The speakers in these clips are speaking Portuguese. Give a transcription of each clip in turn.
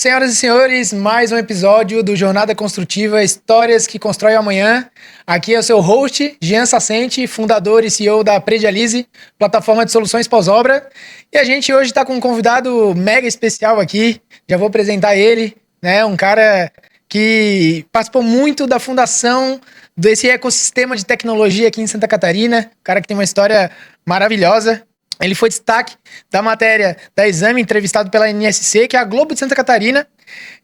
Senhoras e senhores, mais um episódio do Jornada Construtiva, Histórias que Constroem o Amanhã. Aqui é o seu host, Jean Sacente, fundador e CEO da Predialize, plataforma de soluções pós-obra. E a gente hoje está com um convidado mega especial aqui, já vou apresentar ele, né? Um cara que participou muito da fundação desse ecossistema de tecnologia aqui em Santa Catarina, um cara que tem uma história maravilhosa. Ele foi destaque da matéria da Exame, entrevistado pela NSC, que é a Globo de Santa Catarina,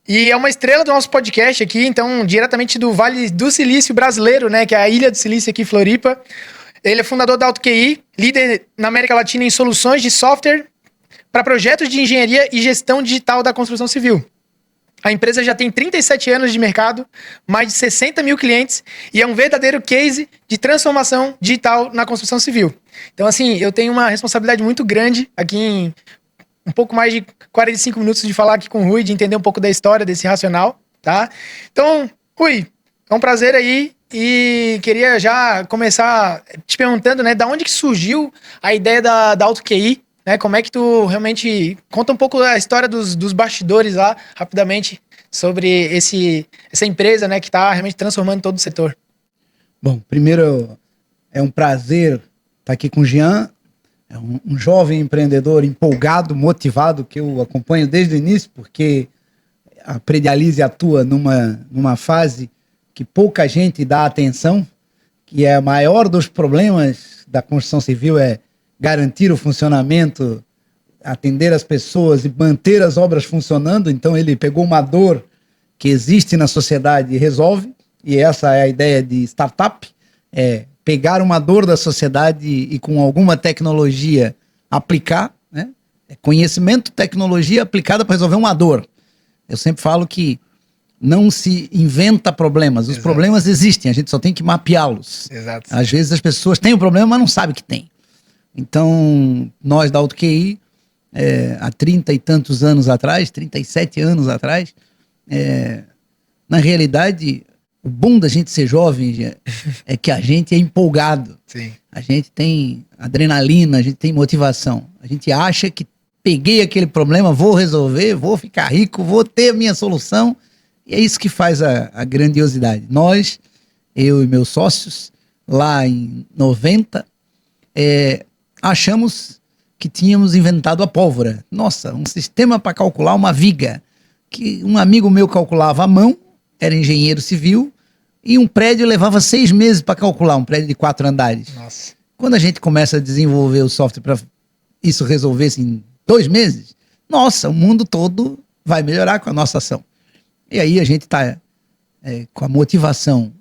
e é uma estrela do nosso podcast aqui, então, diretamente do Vale do Silício brasileiro, né, que é a Ilha do Silício aqui, Floripa. Ele é fundador da AutoQI, líder na América Latina em soluções de software para projetos de engenharia e gestão digital da construção civil. A empresa já tem 37 anos de mercado, mais de 60 mil clientes e é um verdadeiro case de transformação digital na construção civil. Então, assim, eu tenho uma responsabilidade muito grande aqui em um pouco mais de 45 minutos de falar aqui com o Rui, de entender um pouco da história desse racional, tá? Então, Rui, é um prazer aí e queria já começar te perguntando, né, da onde que surgiu a ideia da AutoQI, né? Como é que tu realmente... Conta um pouco a história dos bastidores lá, rapidamente, sobre essa empresa, né, que está realmente transformando todo o setor. Bom, primeiro é um prazer estar aqui com o Jean, é um jovem empreendedor empolgado, motivado, que eu acompanho desde o início, porque a Predialize atua numa fase que pouca gente dá atenção, que é a maior dos problemas da construção civil, é garantir o funcionamento, atender as pessoas e manter as obras funcionando. Então ele pegou uma dor que existe na sociedade e resolve, e essa é a ideia de startup, é pegar uma dor da sociedade e com alguma tecnologia aplicar, né? É conhecimento, tecnologia aplicada para resolver uma dor. Eu sempre falo que não se inventa problemas, os problemas existem, a gente só tem que mapeá-los. Exato. Às vezes as pessoas têm o problema, mas não sabem que tem. Então, nós da AutoQI, há 30 e tantos anos atrás, 37 anos atrás, na realidade, o bom da gente ser jovem é que a gente é empolgado. Sim. A gente tem adrenalina, a gente tem motivação. A gente acha que peguei aquele problema, vou resolver, vou ficar rico, vou ter a minha solução. E é isso que faz a grandiosidade. Nós, eu e meus sócios, lá em 90, achamos que tínhamos inventado a pólvora. Nossa, um sistema para calcular uma viga, que um amigo meu calculava à mão, era engenheiro civil, e um prédio levava 6 meses para calcular, um prédio de 4 andares. Nossa. Quando a gente começa a desenvolver o software para isso resolver-se em 2 meses, nossa, o mundo todo vai melhorar com a nossa ação. E aí a gente está com a motivação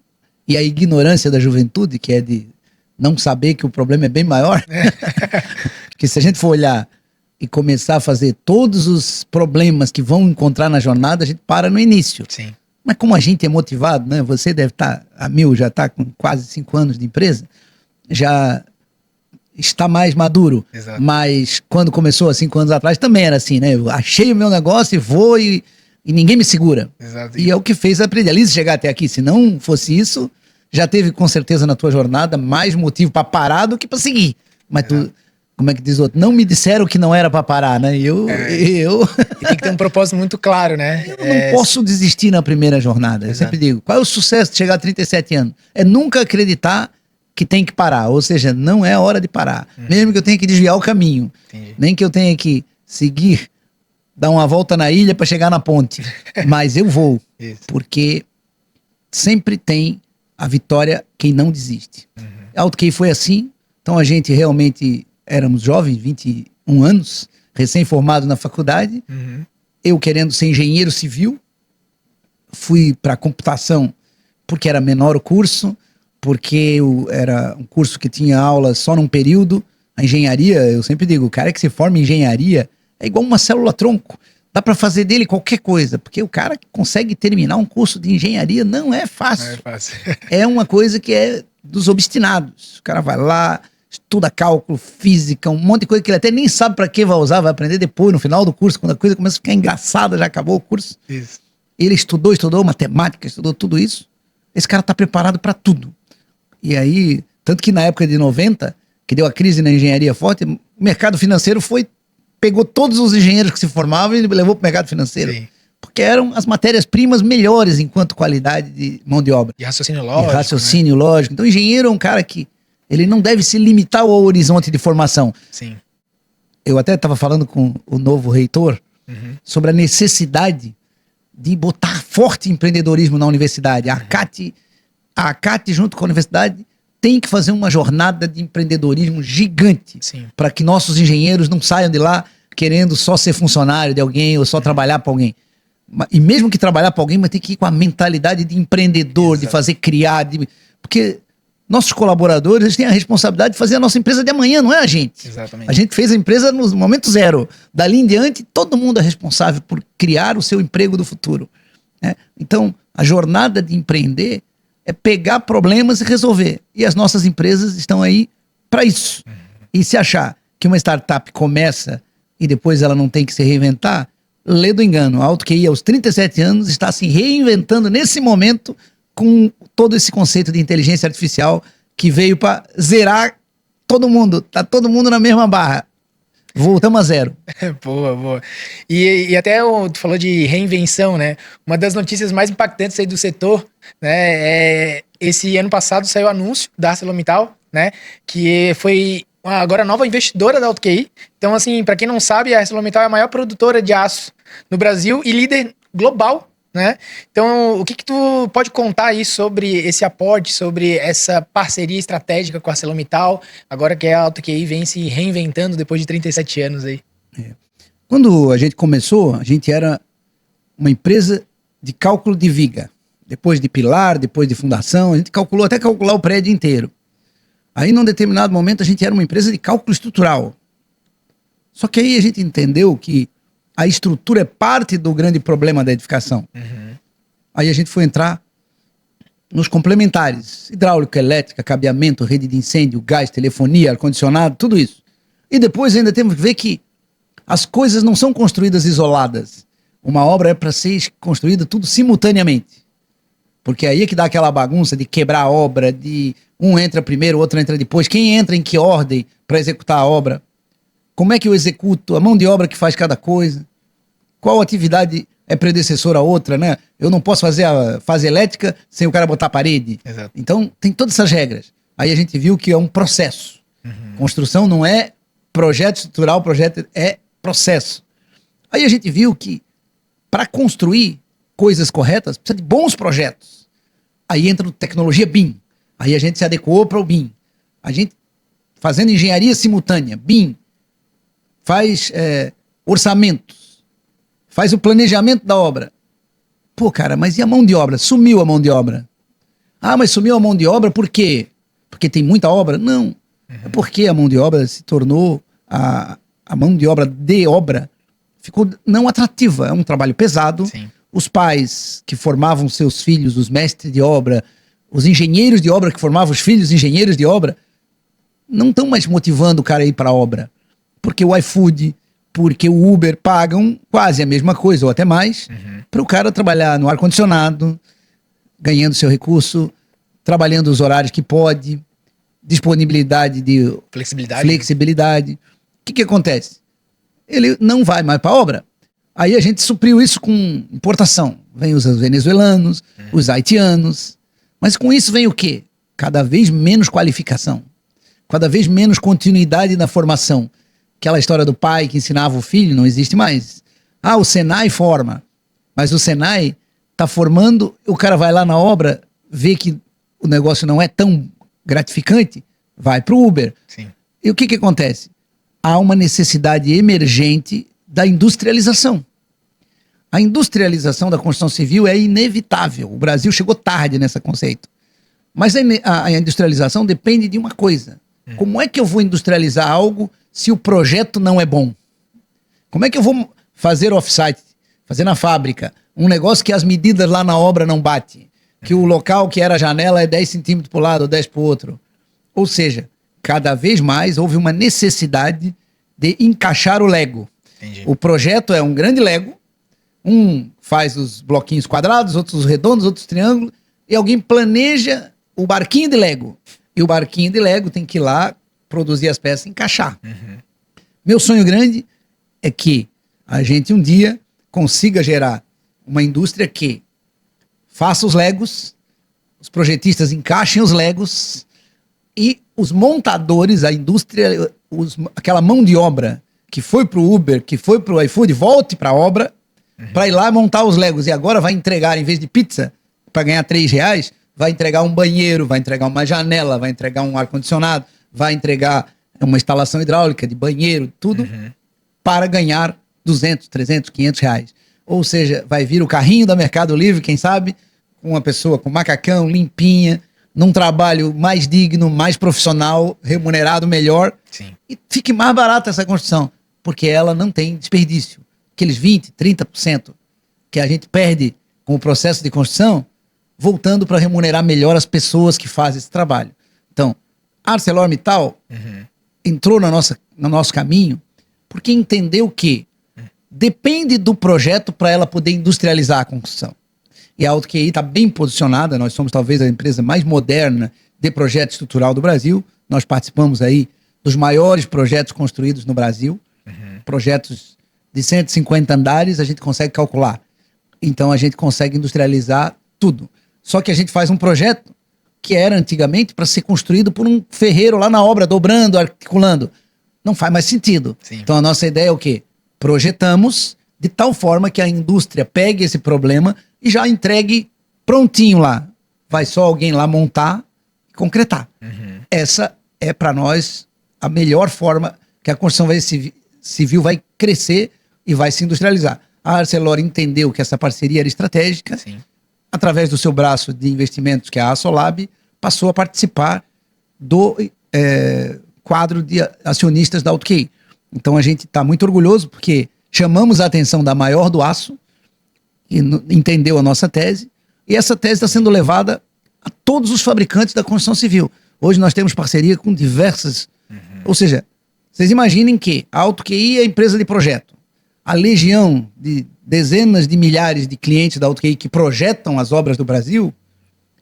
e a ignorância da juventude, que é de não saber que o problema é bem maior. Porque se a gente for olhar e começar a fazer todos os problemas que vão encontrar na jornada, a gente para no início. Sim. Mas como a gente é motivado, né? Você deve estar, a Mil já está com quase 5 anos de empresa, já está mais maduro. Exato. Mas quando começou há 5 anos atrás também era assim, né? Eu achei o meu negócio e vou e ninguém me segura. Exato. E é o que fez a Predialize chegar até aqui. Se não fosse isso, já teve com certeza na tua jornada mais motivo para parar do que para seguir. Mas tu, como é que diz o outro? Não me disseram que não era para parar, né? E tem que ter um propósito muito claro, né? Eu não posso desistir na primeira jornada. Eu sempre digo, qual é o sucesso de chegar a 37 anos? É nunca acreditar que tem que parar. Ou seja, não é hora de parar. Mesmo que eu tenha que desviar o caminho. Entendi. Nem que eu tenha que seguir, dar uma volta na ilha para chegar na ponte. Mas eu vou. Isso. Porque sempre tem a vitória quem não desiste. A AutoQI foi assim. Então a gente realmente éramos jovens, 21 anos, recém-formado na faculdade. Eu querendo ser engenheiro civil, fui para computação porque era menor o curso, porque era um curso que tinha aula só num período. A engenharia, eu sempre digo, o cara que se forma em engenharia é igual uma célula-tronco. Dá para fazer dele qualquer coisa, porque o cara que consegue terminar um curso de engenharia não é fácil. Não é fácil. É uma coisa que é dos obstinados. O cara vai lá, estuda cálculo, física, um monte de coisa que ele até nem sabe para que vai usar, vai aprender depois, no final do curso, quando a coisa começa a ficar engraçada, já acabou o curso. Isso. Ele estudou matemática, estudou tudo isso. Esse cara está preparado para tudo. E aí, tanto que na época de 90, que deu a crise na engenharia forte, o mercado financeiro pegou todos os engenheiros que se formavam e levou para o mercado financeiro. Sim. porque eram as matérias-primas melhores enquanto qualidade de mão de obra. De raciocínio lógico. De raciocínio lógico. Então, o engenheiro é um cara que ele não deve se limitar ao horizonte de formação. Sim. Eu até estava falando com o novo reitor sobre a necessidade de botar forte empreendedorismo na universidade. A ACAT, junto com a universidade, tem que fazer uma jornada de empreendedorismo gigante para que nossos engenheiros não saiam de lá querendo só ser funcionário de alguém ou só trabalhar para alguém. E mesmo que trabalhar para alguém, mas tem que ir com a mentalidade de empreendedor, de fazer criar, porque nossos colaboradores eles têm a responsabilidade de fazer a nossa empresa de amanhã, não é a gente. Exatamente. A gente fez a empresa no momento zero. Dali em diante, todo mundo é responsável por criar o seu emprego do futuro, né? Então, a jornada de empreender é pegar problemas e resolver. E as nossas empresas estão aí para isso. E se achar que uma startup começa e depois ela não tem que se reinventar, lê do engano. A AutoQI, aos 37 anos, está se reinventando nesse momento com todo esse conceito de inteligência artificial que veio para zerar todo mundo. Tá todo mundo na mesma barra. Voltamos a zero. Boa, boa. E até tu falou de reinvenção, né? Uma das notícias mais impactantes aí do setor, né? Esse ano passado saiu o anúncio da ArcelorMittal, né? Que foi agora a nova investidora da AutoQI. Então, assim, para quem não sabe, a ArcelorMittal é a maior produtora de aço no Brasil e líder global, né? Então, o que tu pode contar aí sobre esse aporte, sobre essa parceria estratégica com a ArcelorMittal, agora que a AutoQI vem se reinventando depois de 37 anos aí? Quando a gente começou, a gente era uma empresa de cálculo de viga. Depois de pilar, depois de fundação, a gente calculou até calcular o prédio inteiro. Aí, num determinado momento, a gente era uma empresa de cálculo estrutural. Só que aí a gente entendeu que a estrutura é parte do grande problema da edificação. Aí a gente foi entrar nos complementares. Hidráulica, elétrica, cabeamento, rede de incêndio, gás, telefonia, ar-condicionado, tudo isso. E depois ainda temos que ver que as coisas não são construídas isoladas. Uma obra é para ser construída tudo simultaneamente. Porque aí é que dá aquela bagunça de quebrar a obra, de um entra primeiro, o outro entra depois. Quem entra em que ordem para executar a obra? Como é que eu executo? A mão de obra que faz cada coisa? Qual atividade é predecessora a outra, né? Eu não posso fazer a fase elétrica sem o cara botar a parede. Exato. Então, tem todas essas regras. Aí a gente viu que é um processo. Construção não é projeto estrutural, projeto é processo. Aí a gente viu que para construir coisas corretas, precisa de bons projetos. Aí entra tecnologia BIM. Aí a gente se adequou para o BIM. A gente, fazendo engenharia simultânea, BIM, faz orçamentos, faz o planejamento da obra. Pô, cara, mas e a mão de obra? Sumiu a mão de obra. Ah, mas sumiu a mão de obra por quê? Porque tem muita obra? Não. É porque a mão de obra se tornou, a mão de obra ficou não atrativa. É um trabalho pesado. Sim. Os pais que formavam seus filhos, os mestres de obra, os engenheiros de obra que formavam os filhos engenheiros de obra, não estão mais motivando o cara a ir para a obra. Porque o iFood, porque o Uber pagam quase a mesma coisa, ou até mais, para o cara trabalhar no ar-condicionado, ganhando seu recurso, trabalhando os horários que pode, disponibilidade de flexibilidade. O que acontece? Ele não vai mais para a obra. Aí a gente supriu isso com importação. Vem os venezuelanos, os haitianos. Mas com isso vem o quê? Cada vez menos qualificação. Cada vez menos continuidade na formação. Aquela história do pai que ensinava o filho não existe mais. Ah, o Senai forma. Mas o Senai está formando, o cara vai lá na obra, vê que o negócio não é tão gratificante, vai para o Uber. Sim. E o que acontece? Há uma necessidade emergente da industrialização. A industrialização da construção civil é inevitável. O Brasil chegou tarde nesse conceito. Mas a industrialização depende de uma coisa. Como é que eu vou industrializar algo se o projeto não é bom? Como é que eu vou fazer off-site, fazer na fábrica, um negócio que as medidas lá na obra não batem? Que o local que era a janela é 10 centímetros para o lado ou 10 para o outro. Ou seja, cada vez mais houve uma necessidade de encaixar o Lego. Entendi. O projeto é um grande Lego, um faz os bloquinhos quadrados, outros os redondos, outros os triângulos, e alguém planeja o barquinho de Lego. E o barquinho de Lego tem que ir lá produzir as peças e encaixar. Meu sonho grande é que a gente um dia consiga gerar uma indústria que faça os legos, os projetistas encaixem os legos e os montadores, a indústria, aquela mão de obra que foi pro Uber, que foi pro iFood, volte pra obra para ir lá montar os legos. E agora vai entregar, em vez de pizza, para ganhar R$3, vai entregar um banheiro, vai entregar uma janela, vai entregar um ar-condicionado, vai entregar uma instalação hidráulica de banheiro, tudo para ganhar 200, 300, R$500. Ou seja, vai vir o carrinho da Mercado Livre, quem sabe, com uma pessoa com macacão, limpinha, num trabalho mais digno, mais profissional, remunerado melhor. Sim. E fique mais barata essa construção, porque ela não tem desperdício. Aqueles 20%, 30% que a gente perde com o processo de construção, voltando para remunerar melhor as pessoas que fazem esse trabalho. Então, a ArcelorMittal entrou no nosso caminho porque entendeu que depende do projeto para ela poder industrializar a construção. E a AutoQI está bem posicionada, nós somos talvez a empresa mais moderna de projeto estrutural do Brasil. Nós participamos aí dos maiores projetos construídos no Brasil, projetos de 150 andares, a gente consegue calcular. Então a gente consegue industrializar tudo. Só que a gente faz um projeto que era antigamente para ser construído por um ferreiro lá na obra, dobrando, articulando. Não faz mais sentido. Sim. Então a nossa ideia é o quê? Projetamos de tal forma que a indústria pegue esse problema e já entregue prontinho lá. Vai só alguém lá montar e concretar. Essa é para nós a melhor forma que a construção civil vai crescer e vai se industrializar. A Arcelor entendeu que essa parceria era estratégica. Sim. Através do seu braço de investimentos, que é a Assolab, passou a participar do quadro de acionistas da AutoQI. Então a gente está muito orgulhoso porque chamamos a atenção da maior do aço, que entendeu a nossa tese, e essa tese está sendo levada a todos os fabricantes da construção civil. Hoje nós temos parceria com diversas... Ou seja, vocês imaginem que a AutoQI é a empresa de projeto. A legião de dezenas de milhares de clientes da AutoQI que projetam as obras do Brasil,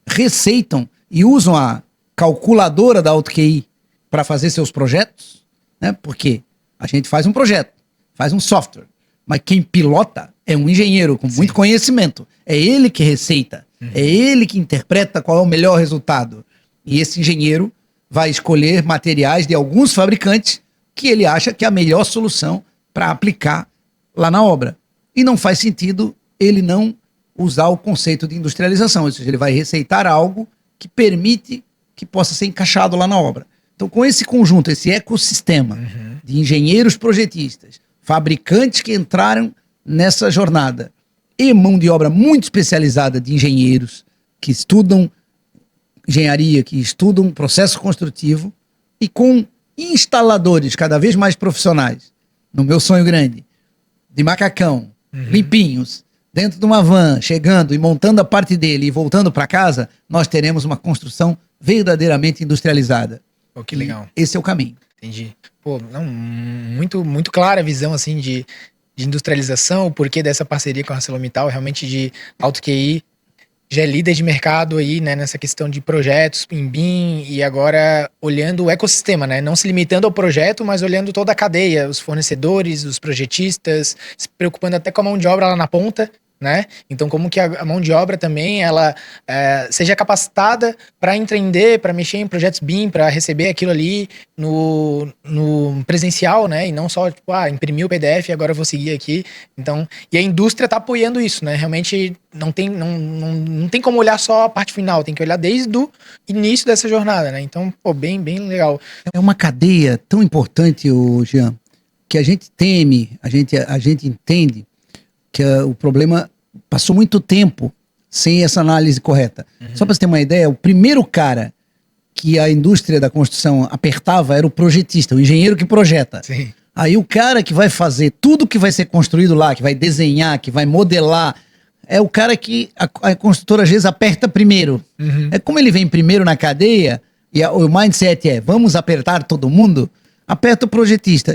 receitam e usam a calculadora da AutoQI para fazer seus projetos, né? Porque a gente faz um projeto, faz um software, mas quem pilota é um engenheiro com muito conhecimento. É ele que receita, é ele que interpreta qual é o melhor resultado. E esse engenheiro vai escolher materiais de alguns fabricantes que ele acha que é a melhor solução para aplicar lá na obra. E não faz sentido ele não usar o conceito de industrialização, ou seja, ele vai receitar algo que permite que possa ser encaixado lá na obra. Então, com esse conjunto, esse ecossistema de engenheiros projetistas, fabricantes que entraram nessa jornada e mão de obra muito especializada de engenheiros que estudam engenharia, que estudam processo construtivo e com instaladores cada vez mais profissionais, no meu sonho grande, de macacão, limpinhos, dentro de uma van, chegando e montando a parte dele e voltando para casa, nós teremos uma construção verdadeiramente industrializada. Pô, que legal. E esse é o caminho. Entendi. Pô, não, muito clara a visão, assim, de industrialização, o porquê dessa parceria com a ArcelorMittal, realmente de AutoQI, já é líder de mercado aí, né, nessa questão de projetos em BIM e agora olhando o ecossistema, né, não se limitando ao projeto, mas olhando toda a cadeia, os fornecedores, os projetistas, se preocupando até com a mão de obra lá na ponta, né? Então como que a mão de obra também ela seja capacitada para entender, para mexer em projetos BIM, para receber aquilo ali no presencial, né? E não só tipo, imprimir o PDF e agora eu vou seguir aqui. Então, e a indústria está apoiando isso, né? Realmente não tem como olhar só a parte final, tem que olhar desde o início dessa jornada, né? Então, pô, bem legal. É uma cadeia tão importante, Jean, que a gente teme, a gente entende que o problema passou muito tempo sem essa análise correta. Só para você ter uma ideia, o primeiro cara que a indústria da construção apertava era o projetista, o engenheiro que projeta. Sim. Aí o cara que vai fazer tudo que vai ser construído lá, que vai desenhar, que vai modelar, é o cara que a construtora às vezes aperta primeiro. É como ele vem primeiro na cadeia, e o mindset é, vamos apertar todo mundo, aperta o projetista.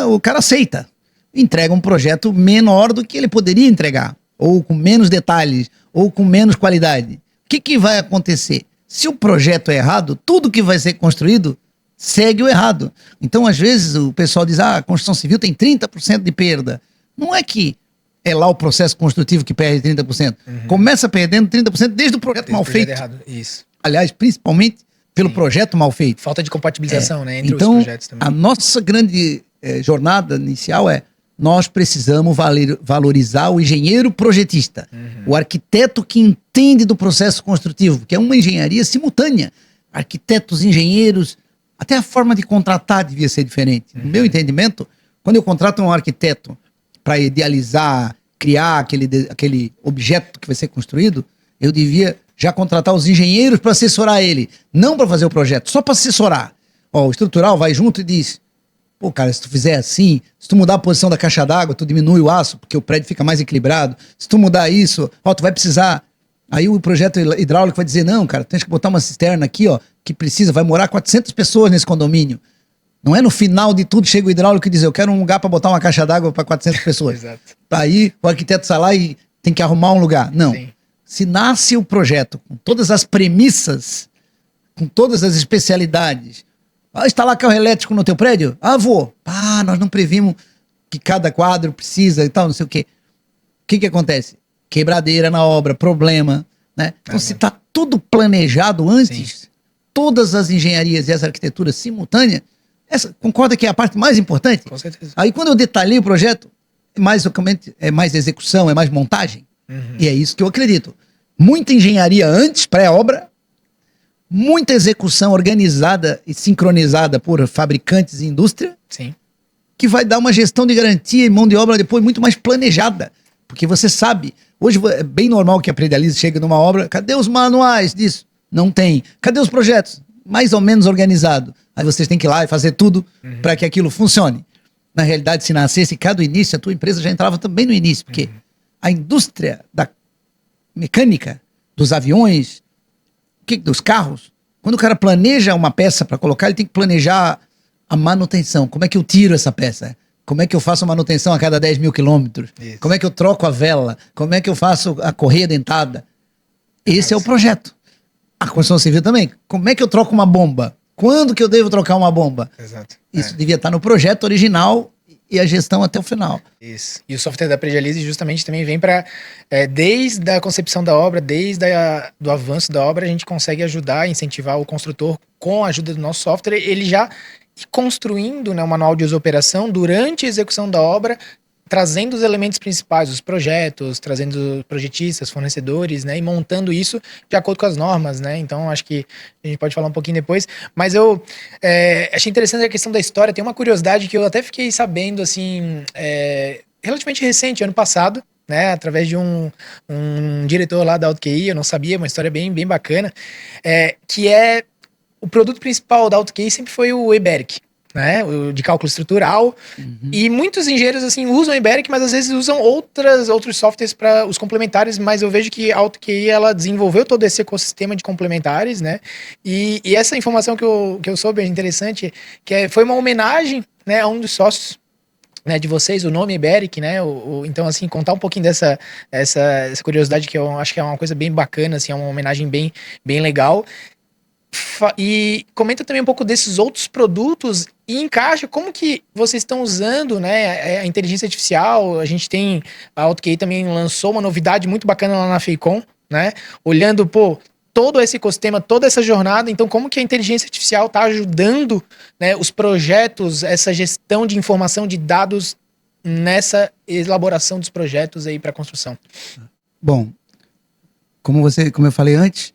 O cara aceita. Entrega um projeto menor do que ele poderia entregar, ou com menos detalhes, ou com menos qualidade. O que vai acontecer? Se o projeto é errado, tudo que vai ser construído segue o errado. Então, às vezes, o pessoal diz, a construção civil tem 30% de perda. Não é que é lá o processo construtivo que perde 30%. Começa perdendo 30% desde o projeto mal feito. Errado. Isso. Aliás, principalmente pelo projeto mal feito. Falta de compatibilização, né, entre então, os projetos também. A nossa grande jornada inicial nós precisamos valorizar o engenheiro projetista, o arquiteto que entende do processo construtivo, porque é uma engenharia simultânea. Arquitetos, engenheiros, até a forma de contratar devia ser diferente. No meu entendimento, quando eu contrato um arquiteto para idealizar, criar aquele objeto que vai ser construído, eu devia já contratar os engenheiros para assessorar ele, não para fazer o projeto, só para assessorar. O estrutural vai junto e diz: pô, cara, se tu fizer assim, se tu mudar a posição da caixa d'água, tu diminui o aço, porque o prédio fica mais equilibrado. Se tu mudar isso, tu vai precisar. Aí o projeto hidráulico vai dizer: não, cara, tens que botar uma cisterna aqui, que precisa, vai morar 400 pessoas nesse condomínio. Não é no final de tudo, chega o hidráulico e diz: eu quero um lugar para botar uma caixa d'água para 400 pessoas. Exato. Aí o arquiteto sai lá e tem que arrumar um lugar. Não. Sim. Se nasce o projeto com todas as premissas, com todas as especialidades, instalar carro elétrico no teu prédio? Vou. Nós não previmos que cada quadro precisa e tal, não sei o quê. O que acontece? Quebradeira na obra, problema, né? Então, se está tudo planejado antes, todas as engenharias e as arquiteturas simultâneas, concorda que é a parte mais importante? Com certeza. Aí, quando eu detalhei o projeto, é mais execução, é mais montagem. E é isso que eu acredito. Muita engenharia antes, pré-obra, muita execução organizada e sincronizada por fabricantes e indústria, Sim. que vai dar uma gestão de garantia e mão de obra depois muito mais planejada. Porque você sabe, hoje é bem normal que a Predialize chegue numa obra: cadê os manuais disso? Não tem. Cadê os projetos? Mais ou menos organizado. Aí vocês têm que ir lá e fazer tudo para que aquilo funcione. Na realidade, se nascesse cada início, a tua empresa já entrava também no início, porque a indústria da mecânica, dos aviões, dos carros, quando o cara planeja uma peça para colocar, ele tem que planejar a manutenção. Como é que eu tiro essa peça? Como é que eu faço a manutenção a cada 10 mil quilômetros? Isso. Como é que eu troco a vela? Como é que eu faço a correia dentada? Esse é o projeto. A construção civil também. Como é que eu troco uma bomba? Quando que eu devo trocar uma bomba? Exato. Isso devia estar no projeto original e a gestão até o final. Isso. E o software da Predialize justamente também vem para, desde a concepção da obra, desde do avanço da obra, a gente consegue ajudar, incentivar o construtor com a ajuda do nosso software, ele já ir construindo, né, o manual de uso e operação durante a execução da obra, trazendo os elementos principais, os projetos, trazendo projetistas, fornecedores, né, e montando isso de acordo com as normas, né. Então acho que a gente pode falar um pouquinho depois, mas eu achei interessante a questão da história. Tem uma curiosidade que eu até fiquei sabendo, assim, relativamente recente, ano passado, né, através de um diretor lá da AutoQI, eu não sabia, uma história bem, bem bacana, que o produto principal da AutoQI sempre foi o Iberic, né, o de cálculo estrutural, e muitos engenheiros, assim, usam o Iberic, mas às vezes usam outros softwares para os complementares, mas eu vejo que a AutoQI, ela desenvolveu todo esse ecossistema de complementares, né, e essa informação que eu soube é interessante, que foi uma homenagem, né, a um dos sócios, né, de vocês, o nome Iberic, né, então, assim, contar um pouquinho dessa curiosidade, que eu acho que é uma coisa bem bacana, assim, é uma homenagem bem, bem legal. E comenta também um pouco desses outros produtos e encaixa como que vocês estão usando, né, a inteligência artificial. A gente tem, a AutoQI também lançou uma novidade muito bacana lá na FEICOM, né, olhando, todo esse ecossistema, toda essa jornada. Então, como que a inteligência artificial está ajudando, né, os projetos, essa gestão de informação, de dados nessa elaboração dos projetos aí para construção? Bom, como eu falei antes,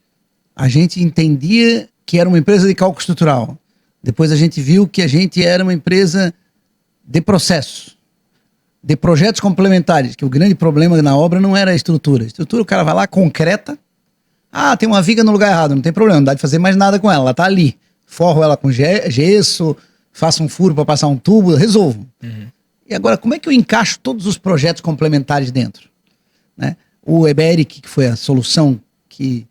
a gente entendia que era uma empresa de cálculo estrutural. Depois a gente viu que a gente era uma empresa de processo, de projetos complementares, que o grande problema na obra não era a estrutura. A estrutura, o cara vai lá, concreta. Tem uma viga no lugar errado, não tem problema, não dá de fazer mais nada com ela, ela tá ali. Forro ela com gesso, faço um furo para passar um tubo, resolvo. E agora, como é que eu encaixo todos os projetos complementares dentro? Né? O Iberic, que foi a solução que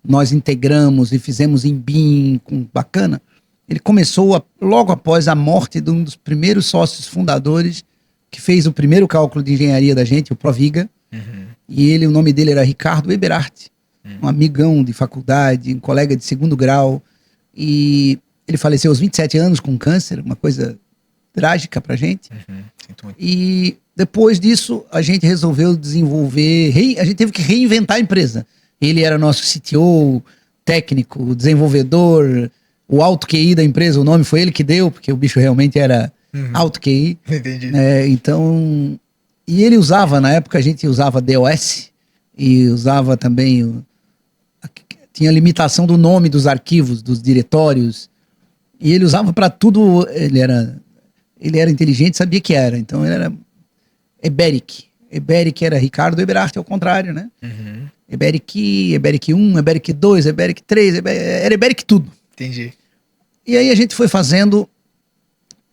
nós integramos e fizemos em BIM, bacana, ele começou logo após a morte de um dos primeiros sócios fundadores que fez o primeiro cálculo de engenharia da gente, o Proviga, e o nome dele era Ricardo Eberhardt, um amigão de faculdade, um colega de segundo grau, e ele faleceu aos 27 anos com câncer, uma coisa trágica pra gente. Sinto muito. E depois disso, a gente resolveu desenvolver, a gente teve que reinventar a empresa. Ele era nosso CTO, técnico, desenvolvedor, o alto QI da empresa, o nome foi ele que deu, porque o bicho realmente era alto QI. Entendi. Então, e ele usava, na época a gente usava DOS e usava também, tinha limitação do nome dos arquivos, dos diretórios, e ele usava para tudo, ele era inteligente, sabia que era, então ele era Eberic. Eberic era Ricardo Eberhardt, ao contrário, né? Eberic 1, Eberic 2, Eberic 3, era Eberic tudo. Entendi. E aí a gente foi fazendo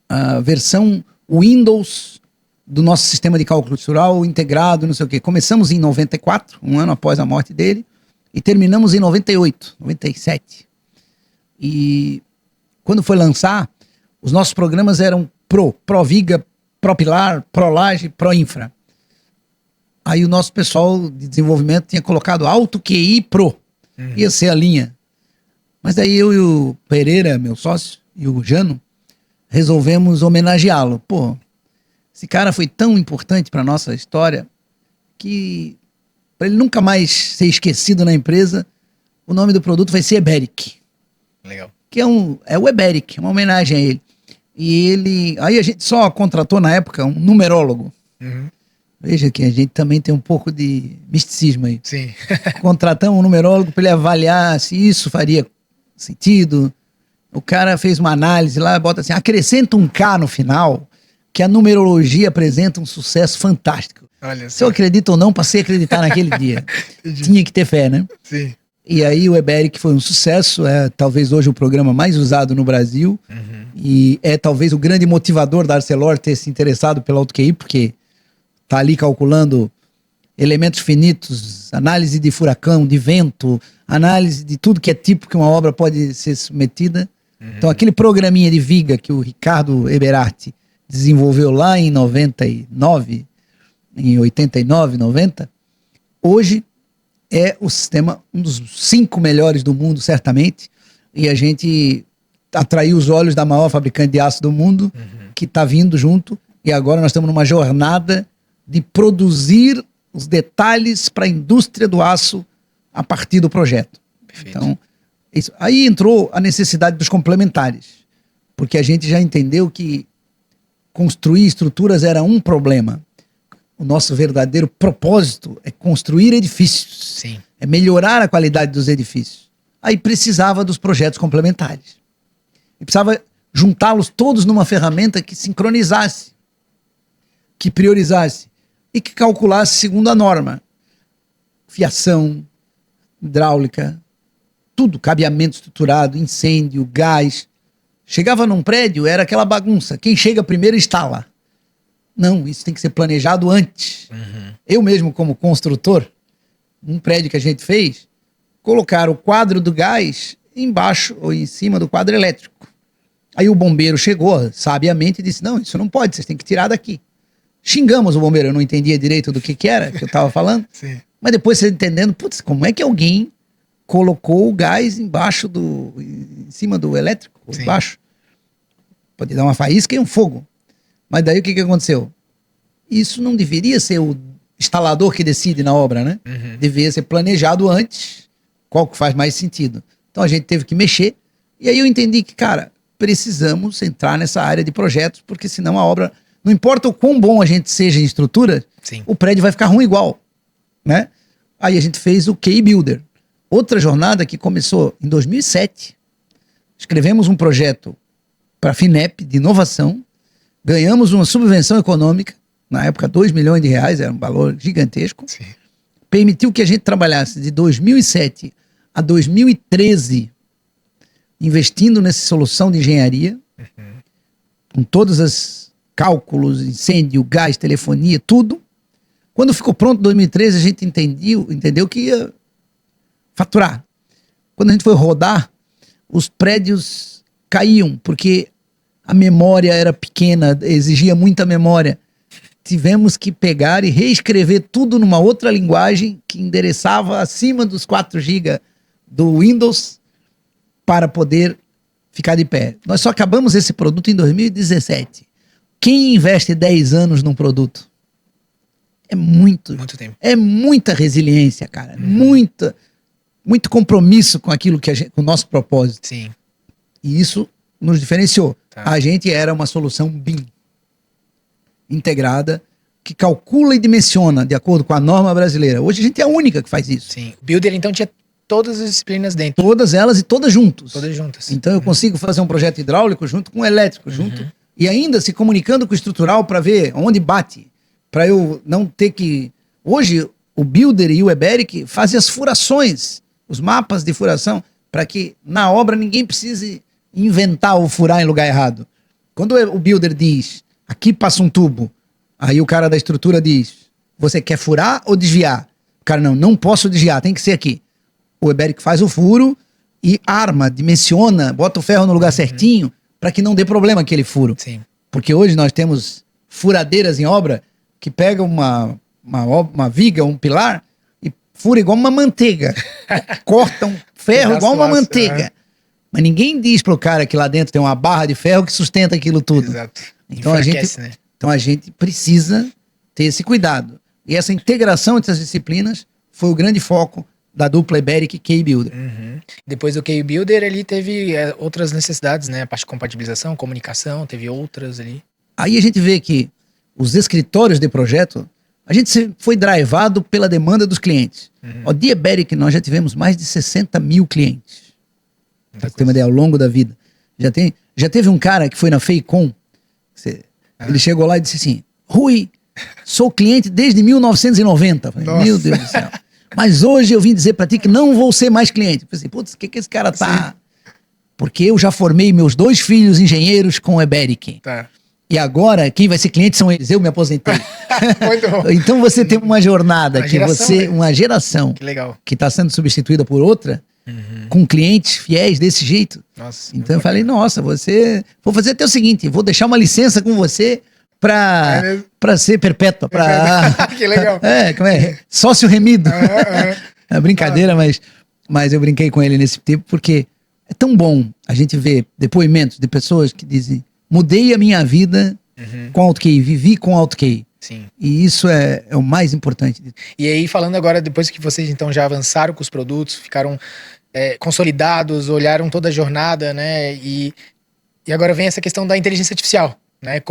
a versão Windows do nosso sistema de cálculo estrutural integrado, não sei o quê. Começamos em 94, um ano após a morte dele, e terminamos em 98, 97. E quando foi lançar, os nossos programas eram Proviga, Propilar, Prolage, Proinfra. Aí o nosso pessoal de desenvolvimento tinha colocado Alto QI Pro. Ia ser a linha. Mas daí eu e o Pereira, meu sócio, e o Jano, resolvemos homenageá-lo. Pô, esse cara foi tão importante para nossa história que, para ele nunca mais ser esquecido na empresa, o nome do produto vai ser Eberic. Legal. Que é o Eberic, uma homenagem a ele. E aí a gente só contratou na época um numerólogo. Veja que a gente também tem um pouco de misticismo aí. Sim. Contratamos um numerólogo para ele avaliar se isso faria sentido. O cara fez uma análise lá, bota assim, acrescenta um K no final, que a numerologia apresenta um sucesso fantástico. Olha Se eu acredito ou não, passei a acreditar naquele dia. Tinha que ter fé, né? Sim. E aí o Eberic foi um sucesso, é talvez hoje o programa mais usado no Brasil, e é talvez o grande motivador da Arcelor ter se interessado pela AutoQI, porque tá ali calculando elementos finitos, análise de furacão, de vento, análise de tudo que é tipo que uma obra pode ser submetida. Então aquele programinha de viga que o Ricardo Eberhardt desenvolveu lá em 99, em 89, 90, hoje é o sistema, um dos 5 melhores do mundo, certamente, e a gente atraiu os olhos da maior fabricante de aço do mundo, que está vindo junto, e agora nós estamos numa jornada de produzir os detalhes para a indústria do aço a partir do projeto. Perfeito. Então, aí entrou a necessidade dos complementares, porque a gente já entendeu que construir estruturas era um problema. O nosso verdadeiro propósito é construir edifícios. Sim. É melhorar a qualidade dos edifícios. Aí precisava dos projetos complementares. E precisava juntá-los todos numa ferramenta que sincronizasse, que priorizasse e que calculasse segundo a norma. Fiação, hidráulica, tudo, cabeamento estruturado, incêndio, gás. Chegava num prédio, era aquela bagunça. Quem chega primeiro instala. Não, isso tem que ser planejado antes. Eu mesmo, como construtor, um prédio que a gente fez, colocar o quadro do gás embaixo ou em cima do quadro elétrico. Aí o bombeiro chegou, sabiamente, e disse, não, isso não pode, vocês têm que tirar daqui. Xingamos o bombeiro, eu não entendia direito do que era, que eu estava falando. Sim. Mas depois você entendendo, putz, como é que alguém colocou o gás em cima do elétrico, ou embaixo? Pode dar uma faísca e um fogo. Mas daí o que aconteceu? Isso não deveria ser o instalador que decide na obra, né? Deveria ser planejado antes, qual que faz mais sentido. Então a gente teve que mexer, e aí eu entendi que, cara, precisamos entrar nessa área de projetos, porque senão a obra, não importa o quão bom a gente seja em estrutura, o prédio vai ficar ruim igual, né? Aí a gente fez o QI Builder, outra jornada que começou em 2007. Escrevemos um projeto para a FINEP de inovação, ganhamos uma subvenção econômica, na época 2 milhões de reais, era um valor gigantesco. Sim. Permitiu que a gente trabalhasse de 2007 a 2013, investindo nessa solução de engenharia, com todos os cálculos, incêndio, gás, telefonia, tudo. Quando ficou pronto em 2013, a gente entendeu que ia faturar. Quando a gente foi rodar, os prédios caíam, porque a memória era pequena, exigia muita memória. Tivemos que pegar e reescrever tudo numa outra linguagem que endereçava acima dos 4 GB do Windows para poder ficar de pé. Nós só acabamos esse produto em 2017. Quem investe 10 anos num produto? É muito tempo. É muita resiliência, cara. Muito compromisso com aquilo com o nosso propósito. Sim. E isso nos diferenciou. Tá. A gente era uma solução BIM, integrada, que calcula e dimensiona de acordo com a norma brasileira. Hoje a gente é a única que faz isso. Sim. O Builder, então, tinha todas as disciplinas dentro. Todas elas e todas juntos. Todas juntas. Então eu consigo fazer um projeto hidráulico junto com o elétrico, junto, e ainda se comunicando com o estrutural para ver onde bate, para eu não ter que... Hoje o Builder e o Eberic fazem as furações, os mapas de furação, para que na obra ninguém precise inventar ou furar em lugar errado. Quando o Builder diz, aqui passa um tubo, aí o cara da estrutura diz, você quer furar ou desviar? O cara, não posso desviar, tem que ser aqui. O Eberic faz o furo e arma, dimensiona, bota o ferro no lugar certinho para que não dê problema aquele furo. Sim. Porque hoje nós temos furadeiras em obra que pegam uma viga, um pilar e fura igual uma manteiga. Cortam ferro igual uma manteiga. Mas ninguém diz pro cara que lá dentro tem uma barra de ferro que sustenta aquilo tudo. Exato. Então a gente precisa ter esse cuidado. E essa integração entre as disciplinas foi o grande foco da dupla Eberic e K-Builder. Depois do K-Builder, ele teve outras necessidades, né? A parte de compatibilização, comunicação, teve outras ali. Aí a gente vê que os escritórios de projeto, a gente foi drivado pela demanda dos clientes. Ó, de Eberic, nós já tivemos mais de 60 mil clientes. Pra ter uma ideia, ao longo da vida. Já teve um cara que foi na FEICOM, ele chegou lá e disse assim, Rui, sou cliente desde 1990. Falei, meu Deus do céu. Mas hoje eu vim dizer pra ti que não vou ser mais cliente. Eu falei, putz, o que esse cara tá... Sim. Porque eu já formei meus 2 filhos engenheiros com o Eberic. Tá. E agora, quem vai ser cliente são eles. Eu me aposentei. Muito bom. Então você tem uma jornada, uma geração que legal, que está sendo substituída por outra, com clientes fiéis desse jeito. Nossa, então eu falei, nossa, vou fazer até o seguinte, vou deixar uma licença com você pra ser perpétua. Que legal. Como é? Sócio remido. É brincadeira, mas eu brinquei com ele nesse tempo, porque é tão bom a gente ver depoimentos de pessoas que dizem, mudei a minha vida com AutoKey, vivi com AutoKey. Sim. E isso é o mais importante. E aí, falando agora, depois que vocês então já avançaram com os produtos, ficaram consolidados, olharam toda a jornada, né? E agora vem essa questão da inteligência artificial, né?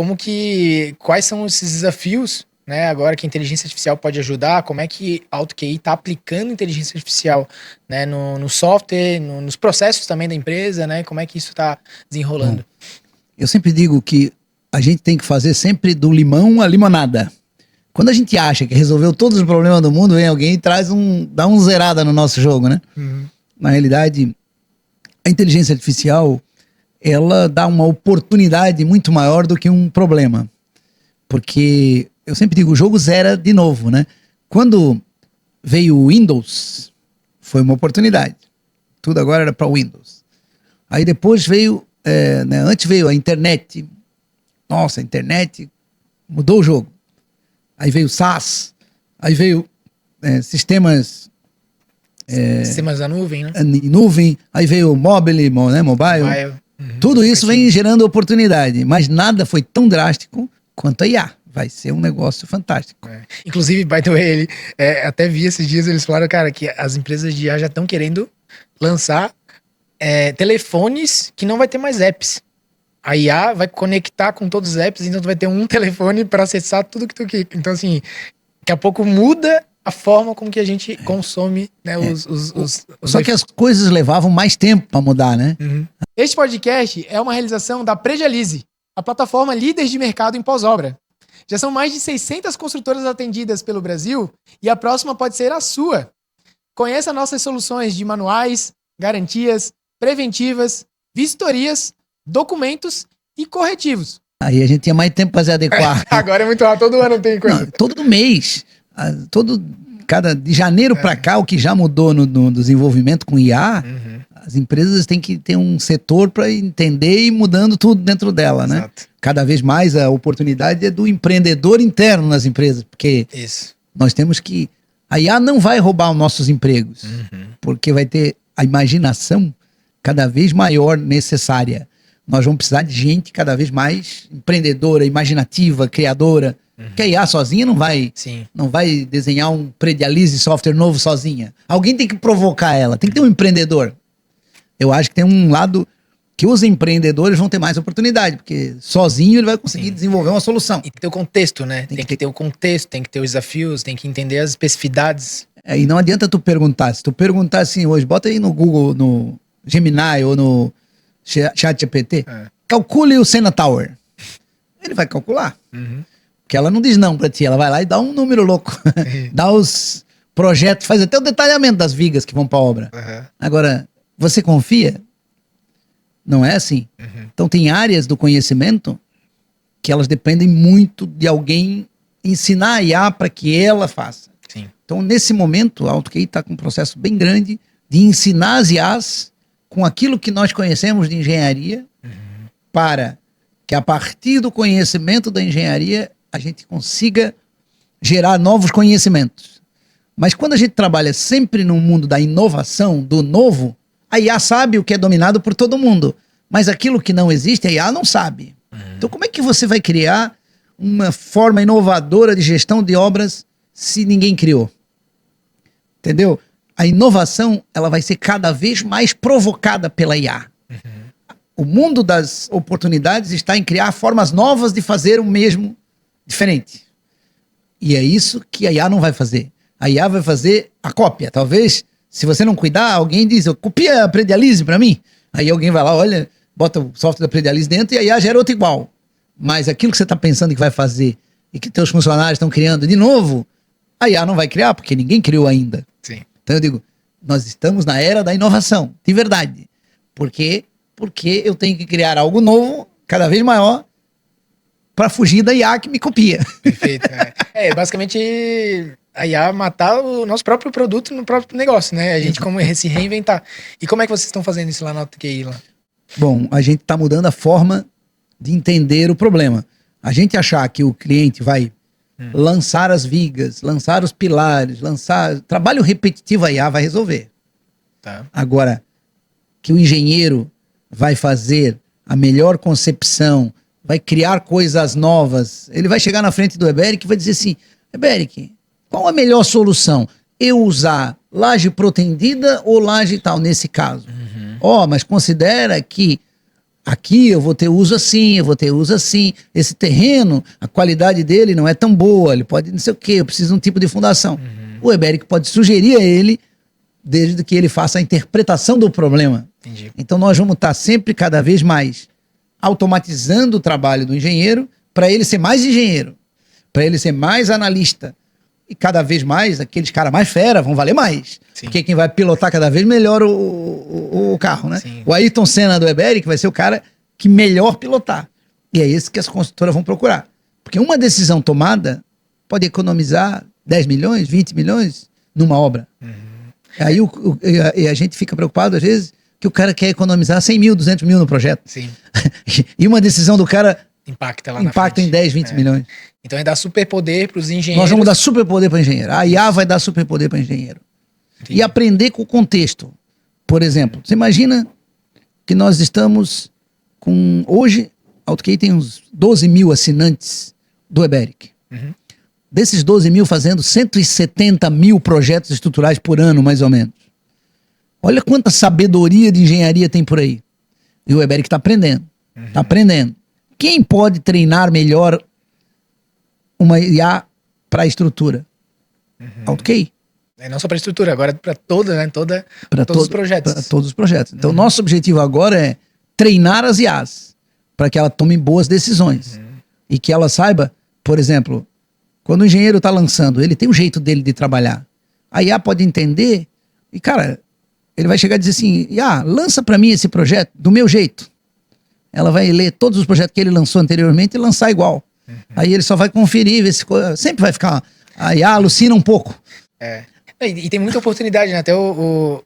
Quais são esses desafios, né? Agora que a inteligência artificial pode ajudar, como é que a AutoKey está aplicando inteligência artificial, né? No software, nos processos também da empresa, né? Como é que isso está desenrolando? Eu sempre digo que a gente tem que fazer sempre do limão a limonada. Quando a gente acha que resolveu todos os problemas do mundo, vem alguém e dá um zerada no nosso jogo, né? Na realidade, a inteligência artificial, ela dá uma oportunidade muito maior do que um problema. Porque, eu sempre digo, o jogo zera de novo, né? Quando veio o Windows, foi uma oportunidade. Tudo agora era para Windows. Aí depois veio, antes veio a internet. Nossa, a internet mudou o jogo. Aí veio o SaaS, aí veio sistemas da nuvem, né? Nuvem, aí veio o mobile. Tudo isso vem gerando oportunidade, mas nada foi tão drástico quanto a IA. Vai ser um negócio fantástico. Inclusive, by the way, até vi esses dias, eles falaram, cara, que as empresas de IA já estão querendo lançar telefones que não vai ter mais apps. A IA vai conectar com todos os apps, então tu vai ter um telefone para acessar tudo que tu quer. Então, assim, daqui a pouco muda a forma como que a gente consome, né, Só que as coisas levavam mais tempo para mudar, né? Este podcast é uma realização da Predialize, a plataforma líder de mercado em pós-obra. Já são mais de 600 construtoras atendidas pelo Brasil e a próxima pode ser a sua. Conheça nossas soluções de manuais, garantias, preventivas, vistorias, documentos e corretivos. Aí a gente tinha mais tempo para se adequar. Agora é muito rápido, todo ano tem coisa. Não, todo mês, de janeiro para cá, o que já mudou no desenvolvimento com IA, as empresas têm que ter um setor para entender e mudando tudo dentro dela, né? Exato. Cada vez mais a oportunidade é do empreendedor interno nas empresas, porque nós temos que... A IA não vai roubar os nossos empregos, porque vai ter a imaginação cada vez maior necessária. nós vamos precisar de gente cada vez mais empreendedora, imaginativa, criadora. Porque a IA sozinha não vai desenhar um predialise software novo sozinha. Alguém tem que provocar ela, tem que ter um empreendedor. Eu acho que tem um lado que os empreendedores vão ter mais oportunidade, porque sozinho ele vai conseguir desenvolver uma solução. E tem que ter o contexto, né? Tem que ter o contexto, tem que ter os desafios, tem que entender as especificidades. E não adianta tu perguntar. Se tu perguntar assim hoje, bota aí no Google, no Gemini ou no ChatGPT, calcule o Sena Tower. Ele vai calcular. Porque ela não diz não pra ti, ela vai lá e dá um número louco. Dá os projetos, faz até o detalhamento das vigas que vão pra obra. Agora, você confia? Não é assim? Então tem áreas do conhecimento que elas dependem muito de alguém ensinar a IA para que ela faça. Sim. Então nesse momento, a AutoQI está com um processo bem grande de ensinar as IAs com aquilo que nós conhecemos de engenharia para que a partir do conhecimento da engenharia a gente consiga gerar novos conhecimentos. Mas quando a gente trabalha sempre no mundo da inovação, do novo, a IA sabe o que é dominado por todo mundo. Mas aquilo que não existe, a IA não sabe. Então como é que você vai criar uma forma inovadora de gestão de obras se ninguém criou? Entendeu? A inovação ela vai ser cada vez mais provocada pela IA. O mundo das oportunidades está em criar formas novas de fazer o mesmo diferente. E é isso que a IA não vai fazer. A IA vai fazer a cópia. Talvez, se você não cuidar, alguém diz, copia a Predialise para mim. Aí alguém vai lá, olha, bota o software da Predialise dentro e a IA gera outro igual. Mas aquilo que você está pensando que vai fazer e que teus funcionários estão criando de novo, a IA não vai criar, porque ninguém criou ainda. Sim. Então eu digo, nós estamos na era da inovação, de verdade. Por quê? Porque eu tenho que criar algo novo, cada vez maior, para fugir da IA que me copia. Perfeito. Basicamente a IA matar o nosso próprio produto no próprio negócio, né? A gente como se reinventar. E como é que vocês estão fazendo isso lá na AutoQI? Bom, a gente está mudando a forma de entender o problema. A gente achar que o cliente vai lançar as vigas, lançar os pilares, lançar... Trabalho repetitivo a IA vai resolver. Tá. Agora, que o engenheiro vai fazer a melhor concepção, vai criar coisas novas, ele vai chegar na frente do Eberic e vai dizer assim, Eberic, qual a melhor solução? Eu usar laje protendida ou laje tal, nesse caso? Mas considera que aqui eu vou ter uso assim, eu vou ter uso assim. Esse terreno, a qualidade dele não é tão boa, ele pode não sei o quê, eu preciso de um tipo de fundação. O Eberic pode sugerir a ele, desde que ele faça a interpretação do problema. Entendi. Então nós vamos estar sempre cada vez mais automatizando o trabalho do engenheiro para ele ser mais engenheiro, para ele ser mais analista. E cada vez mais, aqueles caras mais fera vão valer mais. Sim. Porque quem vai pilotar cada vez melhor o carro, né? Sim. O Ayrton Senna do Eberic vai ser o cara que melhor pilotar. E é esse que as construtoras vão procurar. Porque uma decisão tomada pode economizar 10 milhões, 20 milhões numa obra. Aí e a gente fica preocupado, às vezes, que o cara quer economizar 100 mil, 200 mil no projeto. Sim. E uma decisão do cara impacta lá impacta em 10, 20 milhões. Então é dar superpoder para os engenheiros. Nós vamos dar superpoder para engenheiro. A IA vai dar superpoder para engenheiro. Entendi. E aprender com o contexto. Por exemplo, você imagina que nós estamos com... Hoje, a AutoQI tem uns 12 mil assinantes do Eberic. Desses 12 mil fazendo 170 mil projetos estruturais por ano, mais ou menos. Olha quanta sabedoria de engenharia tem por aí. E o Eberic está aprendendo. Está aprendendo. Quem pode treinar melhor uma IA para a estrutura? AutoQI. Não só para a estrutura, agora para toda, né? Para todos os projetos. Para todos os projetos. Então, nosso objetivo agora é treinar as IAs para que ela tome boas decisões. E que ela saiba, por exemplo, quando o engenheiro está lançando, ele tem um jeito dele de trabalhar. A IA pode entender e, cara, ele vai chegar e dizer assim, IA, lança para mim esse projeto do meu jeito. Ela vai ler todos os projetos que ele lançou anteriormente e lançar igual. Aí ele só vai conferir, ver se sempre vai ficar... A IA alucina um pouco. E tem muita oportunidade, né? Até o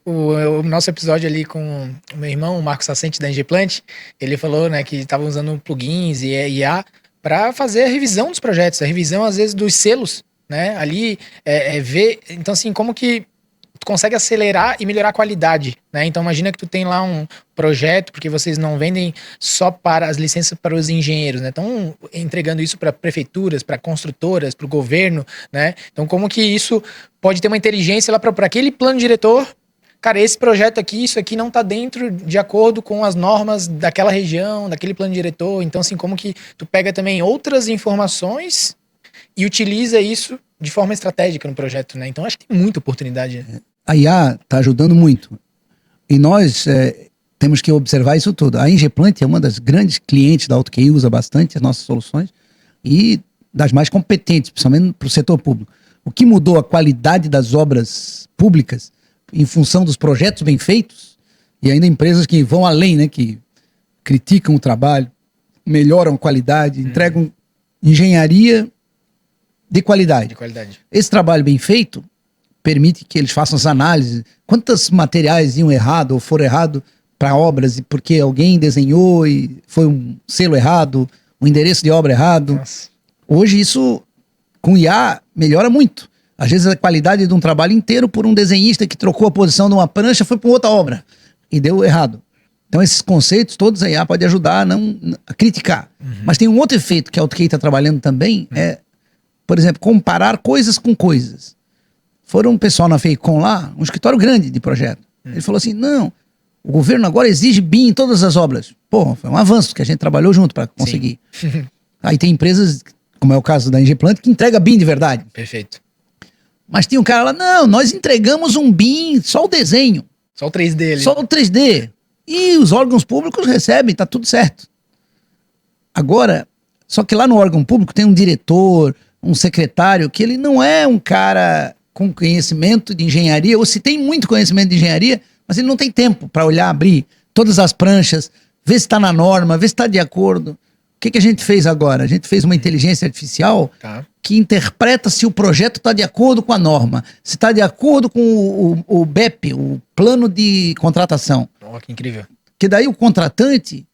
nosso episódio ali com o meu irmão, o Marcos Assente da Engeplant, ele falou, né, que estavam usando plugins e IA para fazer a revisão dos projetos, a revisão, às vezes, dos selos, né? Ali, ver... Então, assim, como que tu consegue acelerar e melhorar a qualidade, né? Então imagina que tu tem lá um projeto, porque vocês não vendem só para as licenças para os engenheiros, né? Estão entregando isso para prefeituras, para construtoras, para o governo, né? Então como que isso pode ter uma inteligência lá para aquele plano diretor? Cara, esse projeto aqui, isso aqui não tá dentro de acordo com as normas daquela região, daquele plano diretor. Então assim, como que tu pega também outras informações e utiliza isso de forma estratégica no projeto, né? Então acho que tem muita oportunidade. Né? A IA está ajudando muito. E nós temos que observar isso tudo. A Ingeplant é uma das grandes clientes da AutoQI, usa bastante as nossas soluções e das mais competentes, principalmente para o setor público. O que mudou a qualidade das obras públicas em função dos projetos bem feitos e ainda empresas que vão além, né? Que criticam o trabalho, melhoram a qualidade, entregam engenharia de qualidade. De qualidade. Esse trabalho bem feito permite que eles façam as análises. Quantos materiais iam errado ou foram errado para obras porque alguém desenhou e foi um selo errado, um endereço de obra errado. Nossa. Hoje isso, com IA, melhora muito. Às vezes a qualidade de um trabalho inteiro por um desenhista que trocou a posição de uma prancha foi para outra obra e deu errado. Então esses conceitos todos a IA pode ajudar a criticar. Mas tem um outro efeito que a AutoQI está trabalhando também, por exemplo, comparar coisas com coisas. Foram um pessoal na FEICOM lá, um escritório grande de projeto. Ele falou assim, não, o governo agora exige BIM em todas as obras. Pô, foi um avanço que a gente trabalhou junto para conseguir. Aí tem empresas, como é o caso da Ingeplant, que entrega BIM de verdade. Perfeito. Mas tinha um cara lá, não, nós entregamos um BIM, só o desenho. Só o 3D ali. Só o 3D. E os órgãos públicos recebem, tá tudo certo. Agora, só que lá no órgão público tem um diretor, um secretário, que ele não é um cara com conhecimento de engenharia, ou se tem muito conhecimento de engenharia, mas ele não tem tempo para olhar, abrir todas as pranchas, ver se está na norma, ver se está de acordo. O que a gente fez agora? A gente fez uma inteligência artificial que interpreta se o projeto está de acordo com a norma, se está de acordo com o BEP, o plano de contratação. Oh, que incrível. Que daí o contratante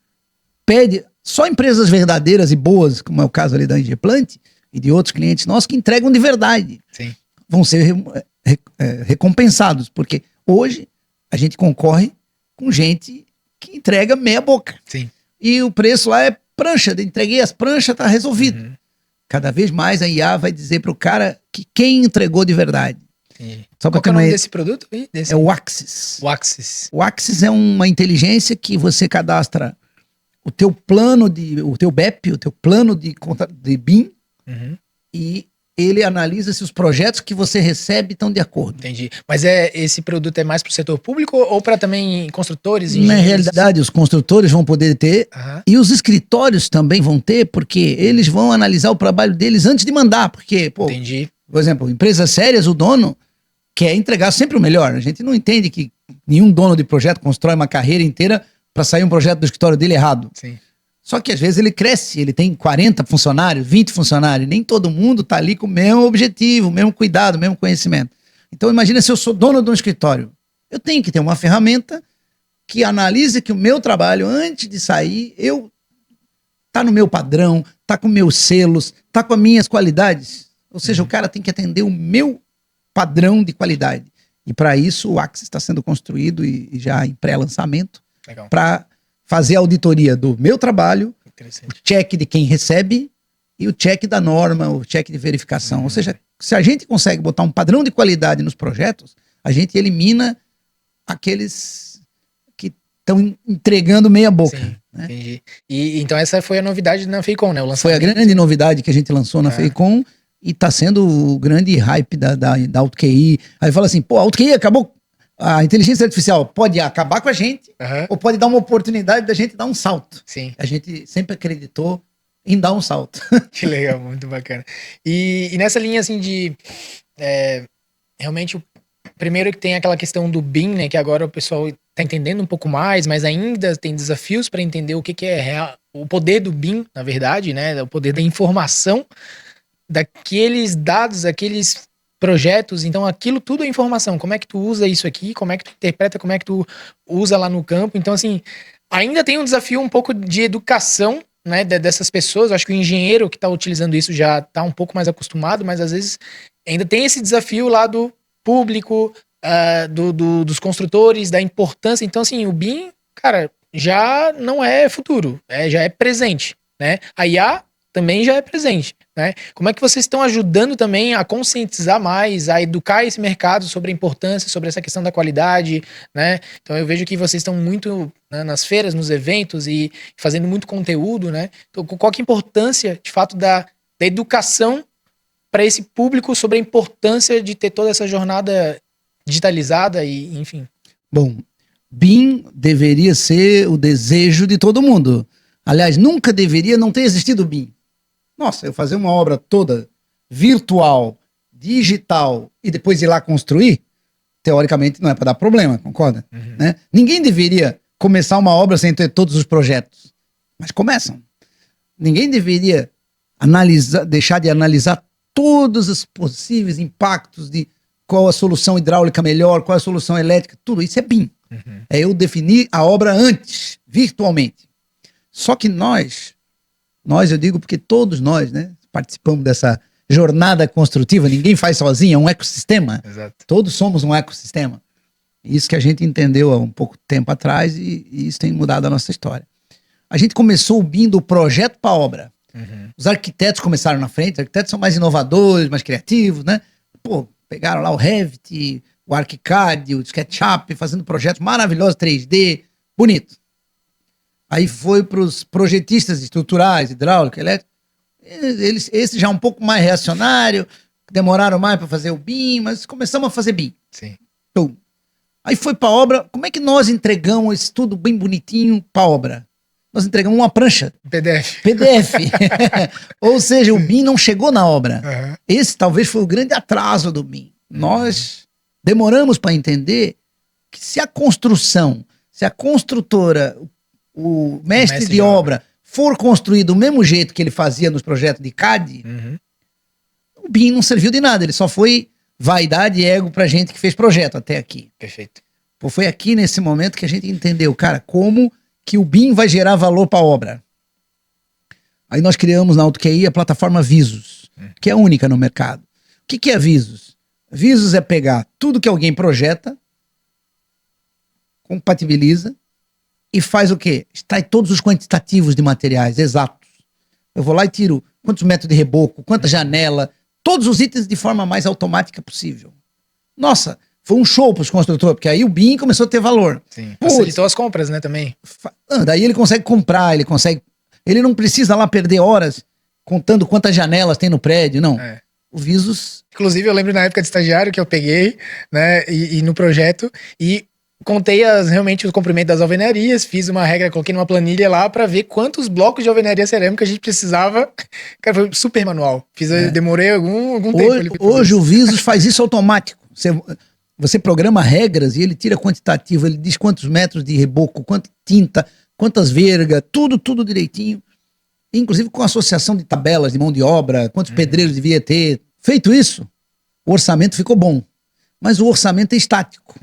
pede, só empresas verdadeiras e boas, como é o caso ali da Ingeplant e de outros clientes nossos, que entregam de verdade. Sim. Vão ser recompensados, porque hoje a gente concorre com gente que entrega meia boca. Sim. E o preço lá é prancha, entreguei as pranchas, tá resolvido. Cada vez mais a IA vai dizer pro cara que quem entregou de verdade. Sim. Só Qual é o nome desse produto? É o Axis. O Axis. O Axis é uma inteligência que você cadastra o teu plano o teu BEP, o teu plano de BIM, e ele analisa se os projetos que você recebe estão de acordo. Entendi. Mas esse produto é mais para o setor público ou para também construtores? Na realidade, os construtores vão poder ter e os escritórios também vão ter, porque eles vão analisar o trabalho deles antes de mandar. Porque, Entendi. Por exemplo, empresas sérias, o dono quer entregar sempre o melhor. A gente não entende que nenhum dono de projeto constrói uma carreira inteira para sair um projeto do escritório dele errado. Sim. Só que às vezes ele cresce, ele tem 40 funcionários, 20 funcionários, nem todo mundo está ali com o mesmo objetivo, o mesmo cuidado, o mesmo conhecimento. Então imagina se eu sou dono de um escritório. Eu tenho que ter uma ferramenta que analise que o meu trabalho, antes de sair, tá no meu padrão, tá com meus selos, tá com as minhas qualidades. Ou seja, o cara tem que atender o meu padrão de qualidade. E para isso o Axis está sendo construído e já em pré-lançamento para fazer a auditoria do meu trabalho, o check de quem recebe e o check da norma, o check de verificação. Ou seja, se a gente consegue botar um padrão de qualidade nos projetos, a gente elimina aqueles que estão entregando meia boca. Sim, né? Entendi. E então essa foi a novidade na FEICOM, né? Foi a grande novidade que a gente lançou na FEICOM e está sendo o grande hype da AutoQI. Aí fala assim, a AutoQI acabou. A inteligência artificial pode acabar com a gente ou pode dar uma oportunidade da gente dar um salto. Sim. A gente sempre acreditou em dar um salto. Que legal, muito bacana. E nessa linha assim de... realmente, o primeiro que tem aquela questão do BIM, né? Que agora o pessoal está entendendo um pouco mais, mas ainda tem desafios para entender o que é real, o poder do BIM, na verdade, né? O poder da informação daqueles dados, aqueles projetos, então aquilo tudo é informação, como é que tu usa isso aqui, como é que tu interpreta, como é que tu usa lá no campo, então assim, ainda tem um desafio um pouco de educação, né, dessas pessoas. Eu acho que o engenheiro que está utilizando isso já está um pouco mais acostumado, mas às vezes ainda tem esse desafio lá do público, dos construtores, da importância. Então, assim, o BIM, cara, já não é futuro, já é presente, né? A IA também já é presente, né? Como é que vocês estão ajudando também a conscientizar mais, a educar esse mercado sobre a importância, sobre essa questão da qualidade, né? Então eu vejo que vocês estão muito, né, nas feiras, nos eventos e fazendo muito conteúdo, né? Então, qual que é a importância, de fato, da educação para esse público sobre a importância de ter toda essa jornada digitalizada e, enfim. Bom, BIM deveria ser o desejo de todo mundo. Aliás, nunca deveria não ter existido BIM. Nossa, eu fazer uma obra toda virtual, digital e depois ir lá construir, teoricamente não é para dar problema, concorda? Uhum. Né? Ninguém deveria começar uma obra sem ter todos os projetos, mas começam. Ninguém deveria deixar de analisar todos os possíveis impactos de qual a solução hidráulica melhor, qual a solução elétrica, tudo isso é BIM. Uhum. É eu definir a obra antes, virtualmente. Só que nós eu digo porque todos nós, né, participamos dessa jornada construtiva, ninguém faz sozinho, é um ecossistema. Exato. Todos somos um ecossistema. Isso que a gente entendeu há um pouco tempo atrás e isso tem mudado a nossa história. A gente começou o BIM do projeto para a obra. Uhum. Os arquitetos começaram na frente, os arquitetos são mais inovadores, mais criativos, né? Pô, pegaram lá o Revit, o ArchiCAD, o SketchUp, fazendo projetos maravilhosos, 3D, bonito. Aí foi para os projetistas estruturais, hidráulica, elétrica. Esse já um pouco mais reacionário, demoraram mais para fazer o BIM, mas começamos a fazer BIM. Sim. Então, aí foi para a obra. Como é que nós entregamos isso tudo bem bonitinho para a obra? Nós entregamos uma prancha. PDF. Ou seja, o BIM não chegou na obra. Uhum. Esse talvez foi o grande atraso do BIM. Nós demoramos para entender que se a construção, se a construtora, o mestre de obra for construir do mesmo jeito que ele fazia nos projetos de CAD, o BIM não serviu de nada. Ele só foi vaidade e ego pra gente que fez projeto até aqui. Perfeito. Pô, foi aqui nesse momento que a gente entendeu, cara, como que o BIM vai gerar valor para a obra. Aí nós criamos na AutoQI a plataforma Visos, que é única no mercado. O que é Visos? Visos é pegar tudo que alguém projeta, compatibiliza e faz o quê? Extrai todos os quantitativos de materiais exatos. Eu vou lá e tiro quantos metros de reboco, quanta janela, todos os itens de forma mais automática possível. Nossa, foi um show para os construtores, porque aí o BIM começou a ter valor. Sim. Facilitou as compras, né, também. Daí ele consegue comprar, ele não precisa lá perder horas contando quantas janelas tem no prédio, não. O Visos... Inclusive, eu lembro na época de estagiário que eu peguei, né, e no projeto, e contei realmente o comprimento das alvenarias, fiz uma regra, coloquei numa planilha lá pra ver quantos blocos de alvenaria cerâmica a gente precisava. Cara, foi super manual. Demorei algum tempo ali. Hoje o Visos faz isso automático. Você programa regras e ele tira quantitativo, ele diz quantos metros de reboco, quanta tinta, quantas vergas, tudo direitinho. Inclusive com associação de tabelas de mão de obra, quantos pedreiros devia ter. Feito isso, o orçamento ficou bom. Mas o orçamento é estático.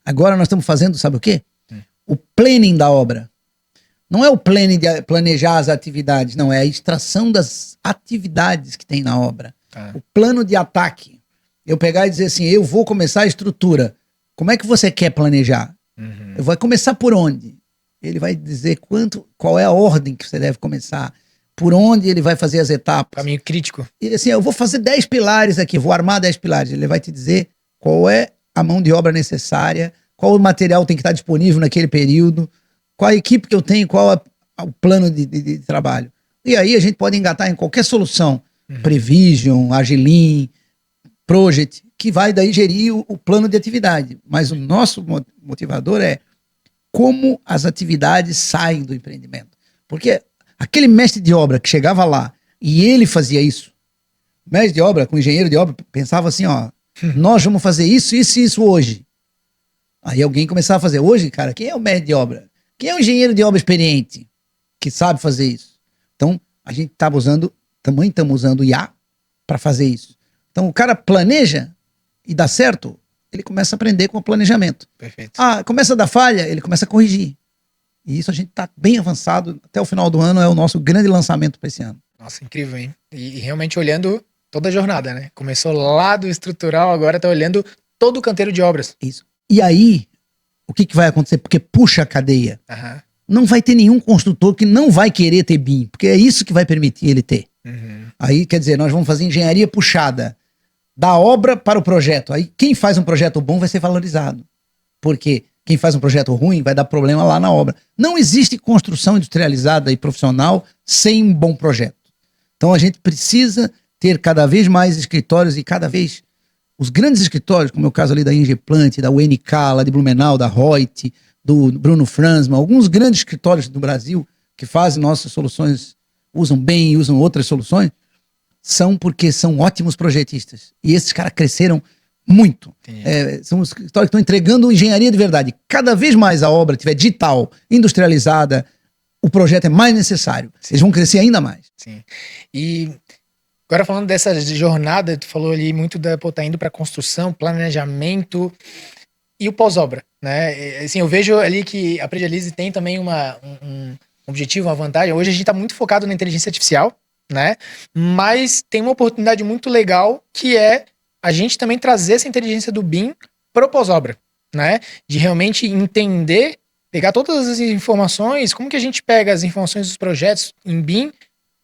Agora nós estamos fazendo, sabe o quê? O planning da obra. Não é o planning de planejar as atividades, não. É a extração das atividades que tem na obra. O plano de ataque. Eu pegar e dizer assim, eu vou começar a estrutura. Como é que você quer planejar? Eu vou começar por onde? Ele vai dizer qual é a ordem que você deve começar, por onde ele vai fazer as etapas. Caminho crítico. E assim, eu vou fazer 10 pilares aqui, vou armar 10 pilares. Ele vai te dizer qual é a mão de obra necessária, qual o material tem que estar disponível naquele período, qual a equipe que eu tenho, qual é o plano de trabalho. E aí a gente pode engatar em qualquer solução, Prevision, Agilin, Project, que vai daí gerir o plano de atividade. Mas o nosso motivador é como as atividades saem do empreendimento. Porque aquele mestre de obra que chegava lá e ele fazia isso, o mestre de obra com o engenheiro de obra pensava assim, ó, nós vamos fazer isso, isso e isso hoje. Aí alguém começava a fazer. Hoje, cara, quem é o mestre de obra? Quem é o engenheiro de obra experiente que sabe fazer isso? Então, a gente também estamos usando IA para fazer isso. Então, o cara planeja e dá certo, ele começa a aprender com o planejamento. Perfeito. Começa a dar falha, ele começa a corrigir. E isso a gente está bem avançado. Até o final do ano é o nosso grande lançamento para esse ano. Nossa, incrível, hein? E realmente olhando toda a jornada, né? Começou lá do estrutural, agora tá olhando todo o canteiro de obras. Isso. E aí, o que vai acontecer? Porque puxa a cadeia. Aham. Não vai ter nenhum construtor que não vai querer ter BIM, porque é isso que vai permitir ele ter. Aí, quer dizer, nós vamos fazer engenharia puxada da obra para o projeto. Aí, quem faz um projeto bom vai ser valorizado. Porque quem faz um projeto ruim vai dar problema lá na obra. Não existe construção industrializada e profissional sem um bom projeto. Então, a gente precisa ter cada vez mais escritórios e cada vez... Os grandes escritórios, como é o caso ali da Ingeplant, da UNK, lá de Blumenau, da Reut, do Bruno Franzmann, alguns grandes escritórios do Brasil que fazem nossas soluções, usam bem e usam outras soluções, são porque são ótimos projetistas. E esses caras cresceram muito. São os escritórios que estão entregando engenharia de verdade. Cada vez mais a obra estiver digital, industrializada, o projeto é mais necessário. Eles vão crescer ainda mais. Sim. E agora falando dessa jornada, tu falou ali muito tá indo para construção, planejamento e o pós-obra, né? Assim, eu vejo ali que a Predialise tem também um objetivo, uma vantagem. Hoje a gente está muito focado na inteligência artificial, né? Mas tem uma oportunidade muito legal que é a gente também trazer essa inteligência do BIM para o pós-obra, né? De realmente entender, pegar todas as informações, como que a gente pega as informações dos projetos em BIM,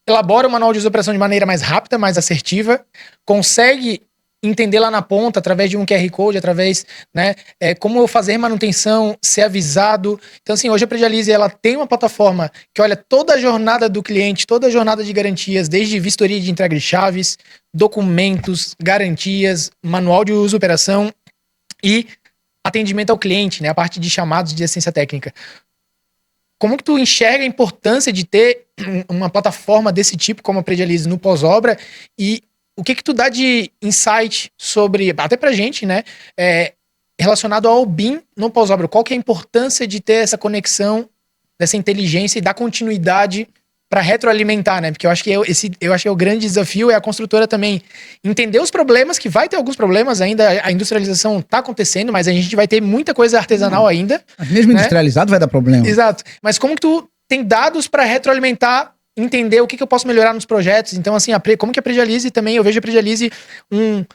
elabora o manual de operação de maneira mais rápida, mais assertiva, consegue entender lá na ponta, através de um QR Code, através, né, como fazer manutenção, ser avisado. Então, assim, hoje a Predialise, ela tem uma plataforma que olha toda a jornada do cliente, toda a jornada de garantias, desde vistoria de entrega de chaves, documentos, garantias, manual de uso e operação e atendimento ao cliente, né, a parte de chamados de assistência técnica. Como que tu enxerga a importância de ter uma plataforma desse tipo como a Predialise no pós-obra e o que tu dá de insight sobre, até pra gente, né, relacionado ao BIM no pós-obra? Qual que é a importância de ter essa conexão, dessa inteligência e dar continuidade para retroalimentar, né? Porque eu acho que o grande desafio é a construtora também entender os problemas, que vai ter alguns problemas ainda, a industrialização tá acontecendo, mas a gente vai ter muita coisa artesanal ainda. Mesmo industrializado vai dar problema. Exato. Mas como que tu tem dados para retroalimentar, entender o que eu posso melhorar nos projetos? Então, assim, como que a Predialise também, eu vejo a Predialise um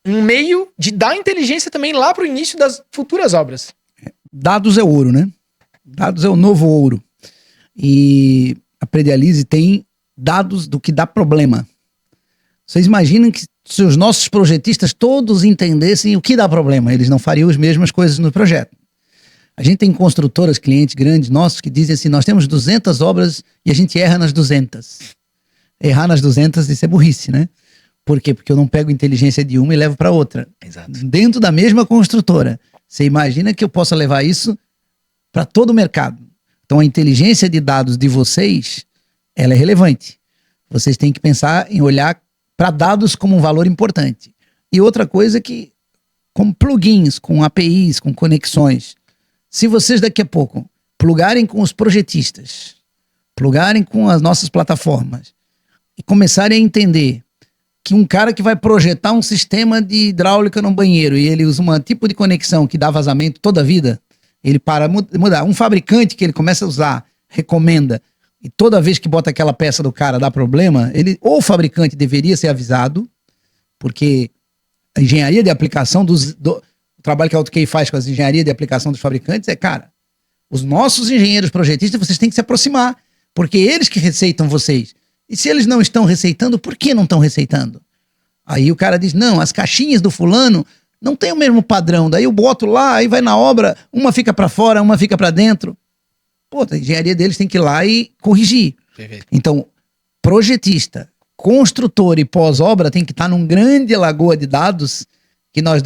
meio de dar inteligência também lá pro início das futuras obras. Dados é ouro, né? Dados é o novo ouro. E a Predialise tem dados do que dá problema. Vocês imaginam que se os nossos projetistas todos entendessem o que dá problema, eles não fariam as mesmas coisas no projeto. A gente tem construtoras, clientes grandes nossos que dizem assim, nós temos 200 obras e a gente erra nas 200. Errar nas 200, isso é burrice, né? Por quê? Porque eu não pego inteligência de uma e levo para outra. Exato. Dentro da mesma construtora. Você imagina que eu possa levar isso para todo o mercado. Então a inteligência de dados de vocês, ela é relevante. Vocês têm que pensar em olhar para dados como um valor importante. E outra coisa que, como plugins, com APIs, com conexões, se vocês daqui a pouco plugarem com os projetistas, plugarem com as nossas plataformas e começarem a entender que um cara que vai projetar um sistema de hidráulica no banheiro e ele usa um tipo de conexão que dá vazamento toda a vida, ele para mudar. Um fabricante que ele começa a usar, recomenda, e toda vez que bota aquela peça do cara dá problema, ou o fabricante deveria ser avisado, porque a engenharia de aplicação o trabalho que a AutoKey faz com as engenharias de aplicação dos fabricantes cara, os nossos engenheiros projetistas, vocês têm que se aproximar, porque eles que receitam vocês. E se eles não estão receitando, por que não estão receitando? Aí o cara diz, não, as caixinhas do fulano não tem o mesmo padrão, daí eu boto lá, aí vai na obra, uma fica para fora, uma fica para dentro. Pô, a engenharia deles tem que ir lá e corrigir. Perfeito. Então, projetista, construtor e pós-obra tem que estar num grande lagoa de dados que nós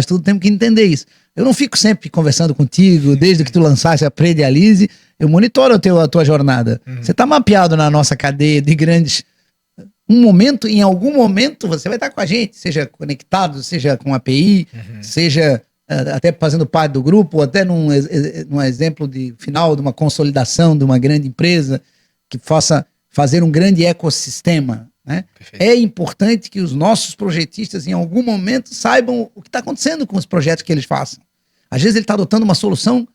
tudo temos que entender isso. Eu não fico sempre conversando contigo, desde que tu lançaste a Predialise, eu monitoro a tua jornada. Você está mapeado na nossa cadeia de grandes... em algum momento, você vai estar com a gente, seja conectado, seja com API, seja até fazendo parte do grupo, ou até num exemplo de final de uma consolidação de uma grande empresa que possa fazer um grande ecossistema. Né? É importante que os nossos projetistas, em algum momento, saibam o que está acontecendo com os projetos que eles façam. Às vezes ele está adotando uma solução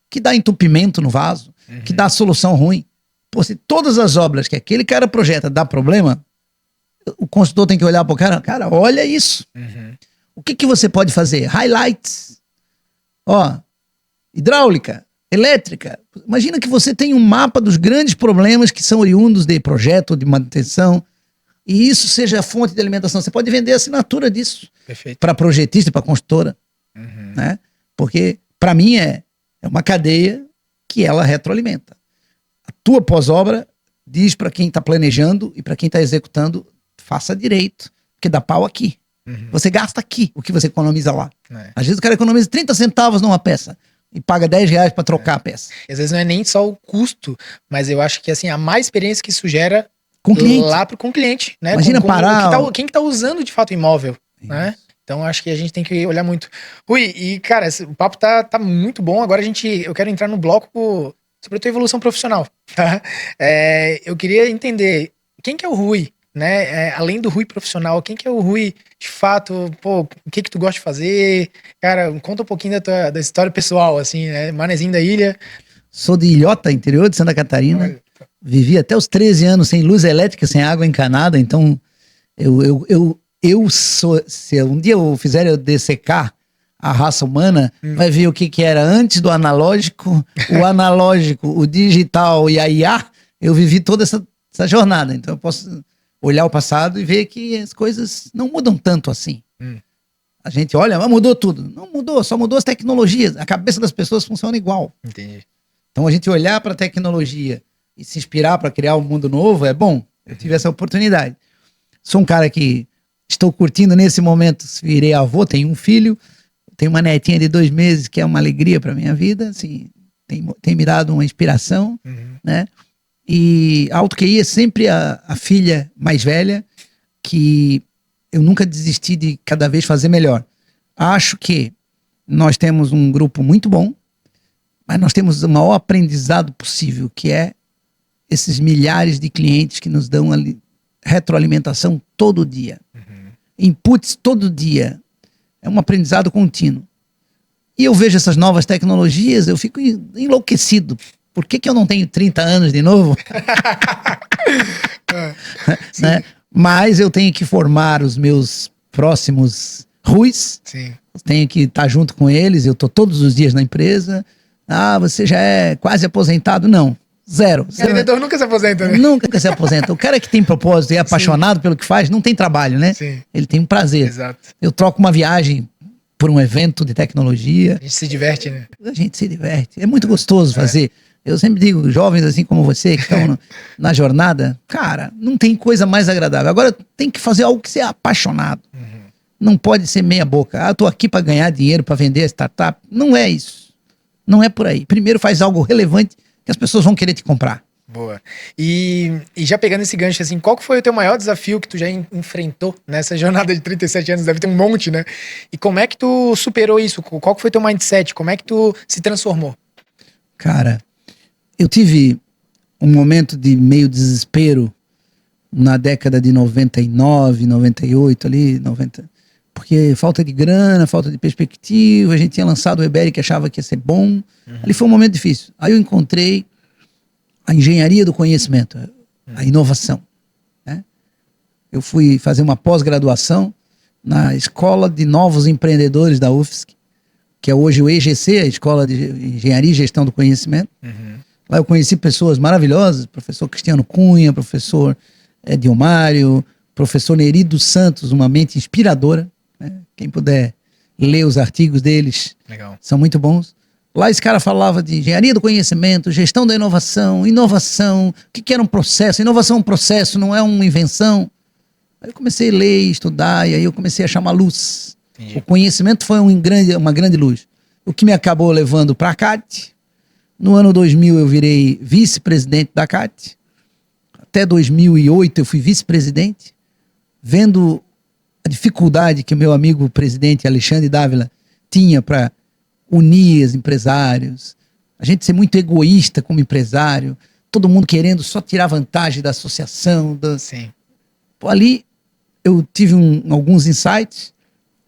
que dá entupimento no vaso, que dá solução ruim. Pô, se todas as obras que aquele cara projeta dá problema, o construtor tem que olhar para o cara, olha isso. O que você pode fazer? Highlights. Ó, hidráulica, elétrica. Imagina que você tem um mapa dos grandes problemas que são oriundos de projeto, de manutenção, e isso seja a fonte de alimentação. Você pode vender a assinatura disso para projetista, para construtora. Né? Porque, para mim, é uma cadeia que ela retroalimenta. A tua pós-obra diz para quem está planejando e para quem está executando, faça direito, porque dá pau aqui. Você gasta aqui o que você economiza lá. Às vezes o cara economiza 30 centavos numa peça e paga 10 reais para trocar a peça. Às vezes não é nem só o custo, mas eu acho que assim, a má experiência que isso gera com o cliente. com o cliente. Né? Imagina parar... Quem que tá usando de fato o imóvel. Né? Então acho que a gente tem que olhar muito. Rui, e cara, o papo tá muito bom. Agora eu quero entrar no bloco sobre a tua evolução profissional. Tá? Eu queria entender quem que é o Rui, né? Além do Rui profissional, quem que é o Rui de fato? Pô, o que tu gosta de fazer? Cara, conta um pouquinho da história pessoal, assim, né? Manezinho da ilha. Sou de Ilhota, interior de Santa Catarina. Vivi até os 13 anos sem luz elétrica, sem água encanada. Então, eu sou... Se um dia eu fizer eu dessecar a raça humana, vai ver o que era antes do analógico, o analógico, o digital e a IA. Eu vivi toda essa jornada. Então, eu posso... olhar o passado e ver que as coisas não mudam tanto assim. A gente olha, mas mudou tudo. Não mudou, só mudou as tecnologias. A cabeça das pessoas funciona igual. Entendi. Então a gente olhar para a tecnologia e se inspirar para criar um mundo novo é bom. Eu tive essa oportunidade. Sou um cara que estou curtindo nesse momento, virei avô, tenho um filho, tenho uma netinha de 2 meses que é uma alegria para minha vida, assim, tem me dado uma inspiração, né? E a Alto QI é sempre a filha mais velha, que eu nunca desisti de cada vez fazer melhor. Acho que nós temos um grupo muito bom, mas nós temos o maior aprendizado possível, que é esses milhares de clientes que nos dão retroalimentação todo dia. Inputs todo dia. É um aprendizado contínuo. E eu vejo essas novas tecnologias, eu fico enlouquecido. Por que eu não tenho 30 anos de novo? Né? Mas eu tenho que formar os meus próximos Ruis. Sim. Tenho que estar junto com eles. Eu estou todos os dias na empresa. Ah, você já é quase aposentado? Não. Zero. O vendedor nunca se aposenta, né? Nunca se aposenta. O cara que tem propósito e é apaixonado pelo que faz, não tem trabalho, né? Sim. Ele tem um prazer. Exato. Eu troco uma viagem por um evento de tecnologia. A gente se diverte, né? A gente se diverte. É muito gostoso fazer. Eu sempre digo, jovens assim como você, que estão na jornada, cara, não tem coisa mais agradável. Agora tem que fazer algo que você é apaixonado. Não pode ser meia boca. Ah, eu tô aqui para ganhar dinheiro, para vender a startup. Não é isso. Não é por aí. Primeiro faz algo relevante que as pessoas vão querer te comprar. Boa. E já pegando esse gancho, assim, qual que foi o teu maior desafio que tu já enfrentou nessa jornada de 37 anos? Deve ter um monte, né? E como é que tu superou isso? Qual que foi o teu mindset? Como é que tu se transformou? Cara, eu tive um momento de meio desespero na década de 99, 98 ali, 90, porque falta de grana, falta de perspectiva, a gente tinha lançado o Eberi que achava que ia ser bom, ali foi um momento difícil. Aí eu encontrei a engenharia do conhecimento, a inovação, né? Eu fui fazer uma pós-graduação na Escola de Novos Empreendedores da UFSC, que é hoje o EGC, a Escola de Engenharia e Gestão do Conhecimento. Lá eu conheci pessoas maravilhosas, professor Cristiano Cunha, professor Edilmário, professor Neri dos Santos, uma mente inspiradora, né? Quem puder ler os artigos deles, Legal. São muito bons. Lá esse cara falava de engenharia do conhecimento, gestão da inovação, o que era um processo? Inovação é um processo, não é uma invenção. Aí eu comecei a ler, estudar, e aí eu comecei a chamar luz. Entendi. O conhecimento foi uma grande luz. O que me acabou levando para a CAT. No ano 2000 eu virei vice-presidente da CAT. Até 2008 eu fui vice-presidente, vendo a dificuldade que o meu amigo presidente Alexandre Dávila tinha para unir os empresários. A gente ser muito egoísta como empresário, todo mundo querendo só tirar vantagem da associação. Sim. Pô, ali eu tive alguns insights,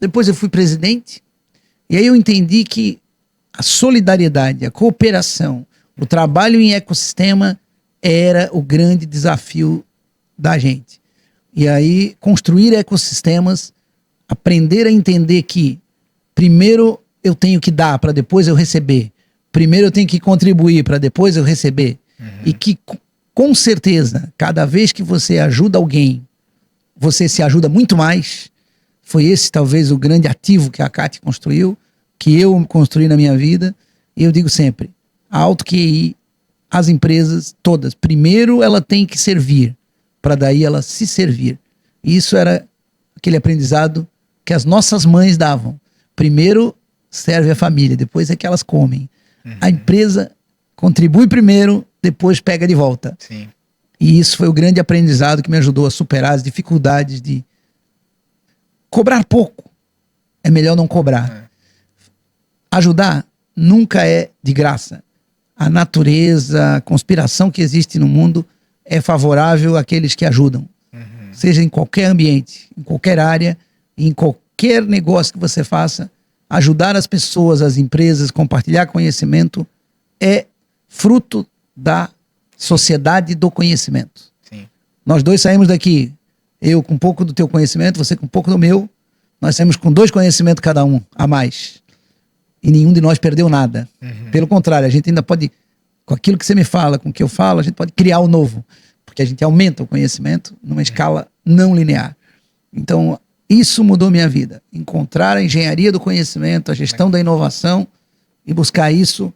depois eu fui presidente, e aí eu entendi que a solidariedade, a cooperação, o trabalho em ecossistema era o grande desafio da gente. E aí construir ecossistemas aprender a entender que primeiro eu tenho que dar para depois eu receber. Primeiro eu tenho que contribuir para depois eu receber. E que, com certeza, cada vez que você ajuda alguém, você se ajuda muito mais. Foi esse talvez o grande ativo que a CAT construiu, que eu construí na minha vida. E eu digo sempre, a AutoQI, as empresas todas, primeiro ela tem que servir, para daí ela se servir. E isso era aquele aprendizado que as nossas mães davam. Primeiro serve a família, depois é que elas comem. A empresa contribui primeiro, depois pega de volta. Sim. E isso foi o grande aprendizado que me ajudou a superar as dificuldades de cobrar pouco. É melhor não cobrar. Ajudar nunca é de graça. A natureza, a conspiração que existe no mundo é favorável àqueles que ajudam. Seja em qualquer ambiente, em qualquer área, em qualquer negócio que você faça, ajudar as pessoas, as empresas, compartilhar conhecimento é fruto da sociedade do conhecimento. Sim. Nós dois saímos daqui, eu com um pouco do teu conhecimento, você com um pouco do meu, nós saímos com 2 conhecimentos cada um, a mais. E nenhum de nós perdeu nada. Pelo contrário, a gente ainda pode, com aquilo que você me fala, com o que eu falo, a gente pode criar o novo. Porque a gente aumenta o conhecimento numa escala não linear. Então, isso mudou minha vida. Encontrar a engenharia do conhecimento, a gestão da inovação e buscar isso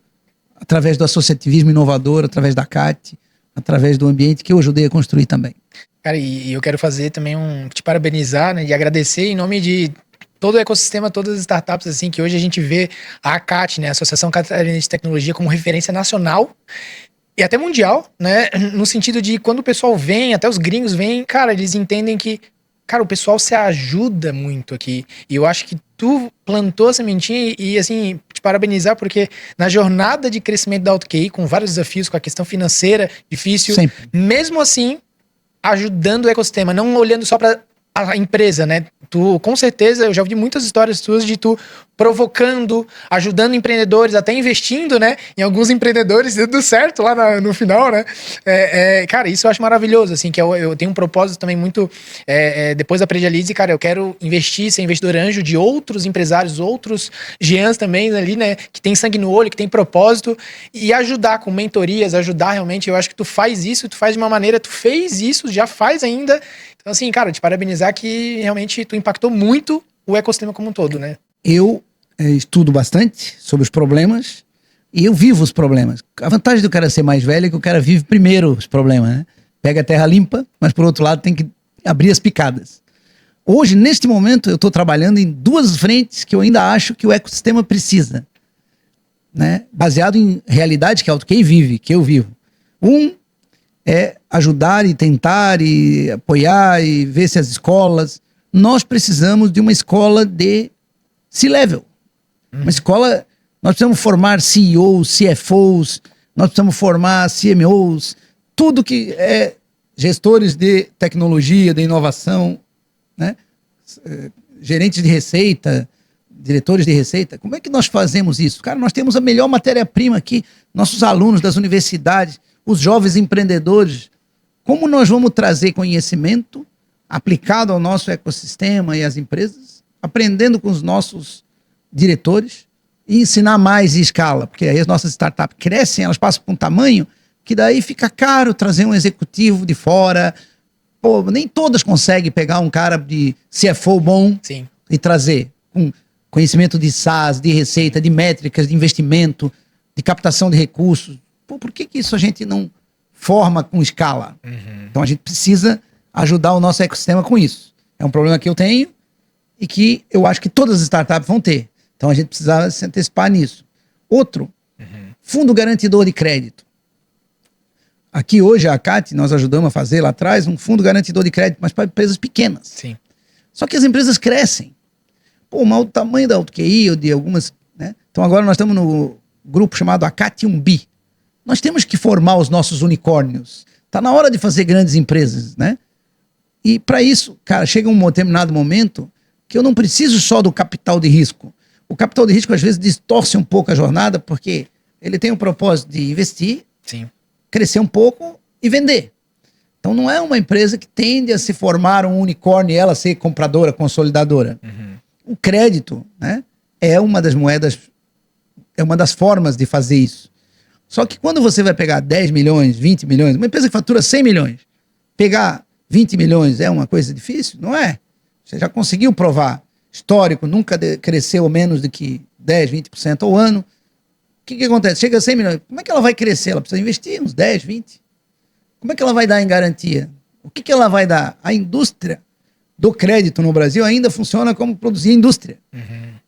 através do associativismo inovador, através da CAT, através do ambiente que eu ajudei a construir também. Cara, e eu quero fazer também te parabenizar, né, e agradecer em nome de todo o ecossistema, todas as startups, assim, que hoje a gente vê a ACAT, né, a Associação Catarinense de Tecnologia, como referência nacional e até mundial, né, no sentido de quando o pessoal vem, até os gringos vêm, cara, eles entendem que, cara, o pessoal se ajuda muito aqui. E eu acho que tu plantou a sementinha e assim, te parabenizar, porque na jornada de crescimento da AutoQI, com vários desafios, com a questão financeira difícil, Sempre. mesmo assim, ajudando o ecossistema, não olhando só para a empresa, né? Tu, com certeza, eu já ouvi muitas histórias tuas de tu provocando, ajudando empreendedores, até investindo, né? Em alguns empreendedores, dando certo lá no final, né? Cara, isso eu acho maravilhoso, assim, que eu tenho um propósito também muito, depois da Predialize, cara, eu quero investir, ser investidor anjo de outros empresários, outros Jeans também ali, né? Que tem sangue no olho, que tem propósito, e ajudar com mentorias, ajudar realmente, eu acho que tu faz isso, tu faz de uma maneira, tu fez isso, já faz ainda. Então, assim, cara, te parabenizar que realmente tu impactou muito o ecossistema como um todo, né? Eu estudo bastante sobre os problemas e eu vivo os problemas. A vantagem do cara ser mais velho é que o cara vive primeiro os problemas, né? Pega a terra limpa, mas por outro lado tem que abrir as picadas. Hoje, neste momento, eu estou trabalhando em 2 frentes que eu ainda acho que o ecossistema precisa, né? Baseado em realidade que a AutoQI vive, que eu vivo. É ajudar e tentar e apoiar e ver se as escolas... Nós precisamos de uma escola de C-Level. Uma escola... Nós precisamos formar CEOs, CFOs, nós precisamos formar CMOs, tudo que é gestores de tecnologia, de inovação, né? Gerentes de receita, diretores de receita. Como é que nós fazemos isso? Cara, nós temos a melhor matéria-prima aqui, nossos alunos das universidades, os jovens empreendedores. Como nós vamos trazer conhecimento aplicado ao nosso ecossistema e às empresas, aprendendo com os nossos diretores e ensinar mais em escala? Porque aí as nossas startups crescem, elas passam por um tamanho que daí fica caro trazer um executivo de fora. Pô, nem todas conseguem pegar um cara de CFO bom. Sim. E trazer com conhecimento de SaaS, de receita, de métricas, de investimento, de captação de recursos. Pô, por que isso a gente não forma com escala? Então a gente precisa ajudar o nosso ecossistema com isso. É um problema que eu tenho e que eu acho que todas as startups vão ter. Então a gente precisa se antecipar nisso. Outro, fundo garantidor de crédito. Aqui hoje a CAT, nós ajudamos a fazer lá atrás um fundo garantidor de crédito, mas para empresas pequenas. Sim. Só que as empresas crescem. Pô, mas o tamanho da AutoQI ou de algumas... né? Então agora nós estamos no grupo chamado ACAT 1B. Nós temos que formar os nossos unicórnios. Está na hora de fazer grandes empresas, né? E para isso, cara, chega um determinado momento que eu não preciso só do capital de risco. O capital de risco às vezes distorce um pouco a jornada, porque ele tem o propósito de investir, Sim. crescer um pouco e vender. Então Então não é uma empresa que tende a se formar um unicórnio e ela ser compradora, consolidadora. O crédito, né, é uma das moedas, é uma das formas de fazer isso. Só que quando você vai pegar 10 milhões, 20 milhões, uma empresa que fatura 100 milhões, pegar 20 milhões é uma coisa difícil? Não é. Você já conseguiu provar. Histórico, nunca cresceu menos do que 10, 20% ao ano. O que acontece? Chega a 100 milhões. Como é que ela vai crescer? Ela precisa investir uns 10, 20. Como é que ela vai dar em garantia? O que ela vai dar? A indústria do crédito no Brasil ainda funciona como produzir indústria.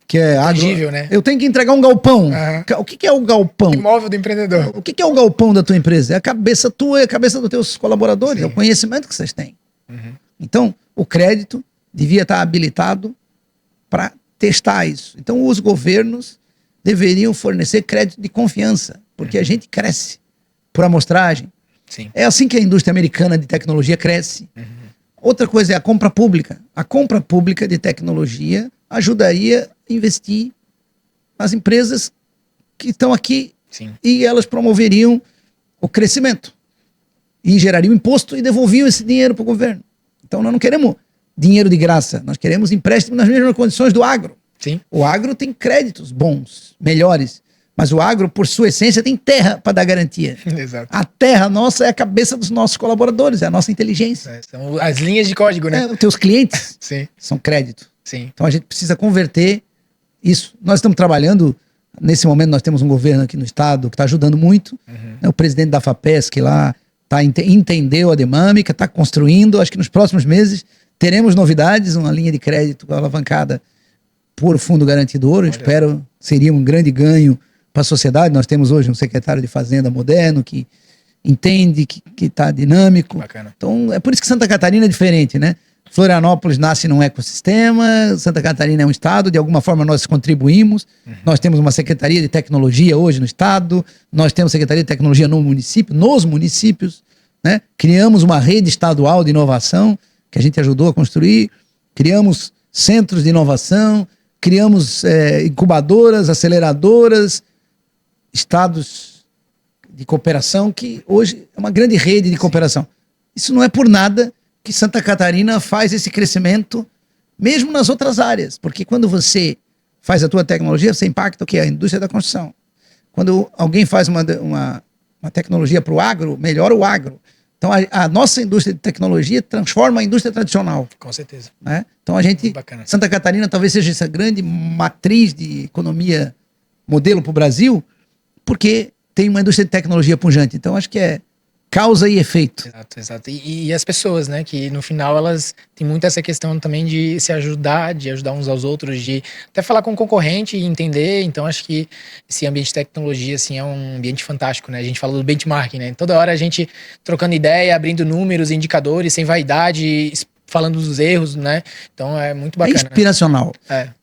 Que é tangível, né? Eu tenho que entregar um galpão. O que é o galpão? Imóvel do empreendedor. O que é o galpão da tua empresa? É a cabeça tua e a cabeça dos teus colaboradores. Sim. É o conhecimento que vocês têm. Então, o crédito devia estar habilitado para testar isso. Então, os governos deveriam fornecer crédito de confiança, porque a gente cresce por amostragem. Sim. É assim que a indústria americana de tecnologia cresce. Outra coisa é a compra pública. A compra pública de tecnologia ajudaria a investir nas empresas que estão aqui. Sim. E elas promoveriam o crescimento e gerariam imposto e devolviam esse dinheiro para o governo. Então nós não queremos dinheiro de graça, nós queremos empréstimo nas mesmas condições do agro. Sim. O agro tem créditos bons, melhores, mas o agro, por sua essência, tem terra para dar garantia. Exato. A terra nossa é a cabeça dos nossos colaboradores, é a nossa inteligência. São as linhas de código, né? Os teus clientes Sim. são crédito. Sim. Então a gente precisa converter isso. Nós estamos trabalhando, nesse momento nós temos um governo aqui no estado que está ajudando muito. O presidente da FAPESC lá entendeu a dinâmica, está construindo. Acho que nos próximos meses teremos novidades, uma linha de crédito alavancada por fundo garantidor. Eu espero, seria um grande ganho para a sociedade. Nós temos hoje um secretário de Fazenda moderno que entende, que está dinâmico. Bacana. Então é por isso que Santa Catarina é diferente, né? Florianópolis nasce num ecossistema, Santa Catarina é um estado, de alguma forma nós contribuímos. Nós temos uma secretaria de tecnologia hoje no estado, nós temos secretaria de tecnologia no município, nos municípios, né? Criamos uma rede estadual de inovação que a gente ajudou a construir, criamos centros de inovação, criamos incubadoras, aceleradoras, estados de cooperação, que hoje é uma grande rede de cooperação. Isso não é por nada que Santa Catarina faz esse crescimento, mesmo nas outras áreas, porque quando você faz a tua tecnologia, você impacta o que? A indústria da construção. Quando alguém faz uma tecnologia para o agro, melhora o agro. Então a nossa indústria de tecnologia transforma a indústria tradicional. Com certeza. Né? Então a gente, bacana. Santa Catarina talvez seja essa grande matriz de economia, modelo para o Brasil, porque tem uma indústria de tecnologia pujante. Então acho que é causa e efeito. Exato, exato. E as pessoas, né, que no final elas têm muito essa questão também de se ajudar, de ajudar uns aos outros, de até falar com o concorrente e entender. Então acho que esse ambiente de tecnologia, assim, é um ambiente fantástico, né? A gente fala do benchmarking, né? Toda hora a gente trocando ideia, abrindo números, indicadores, sem vaidade, falando dos erros, né? Então é muito bacana. É inspiracional. Né?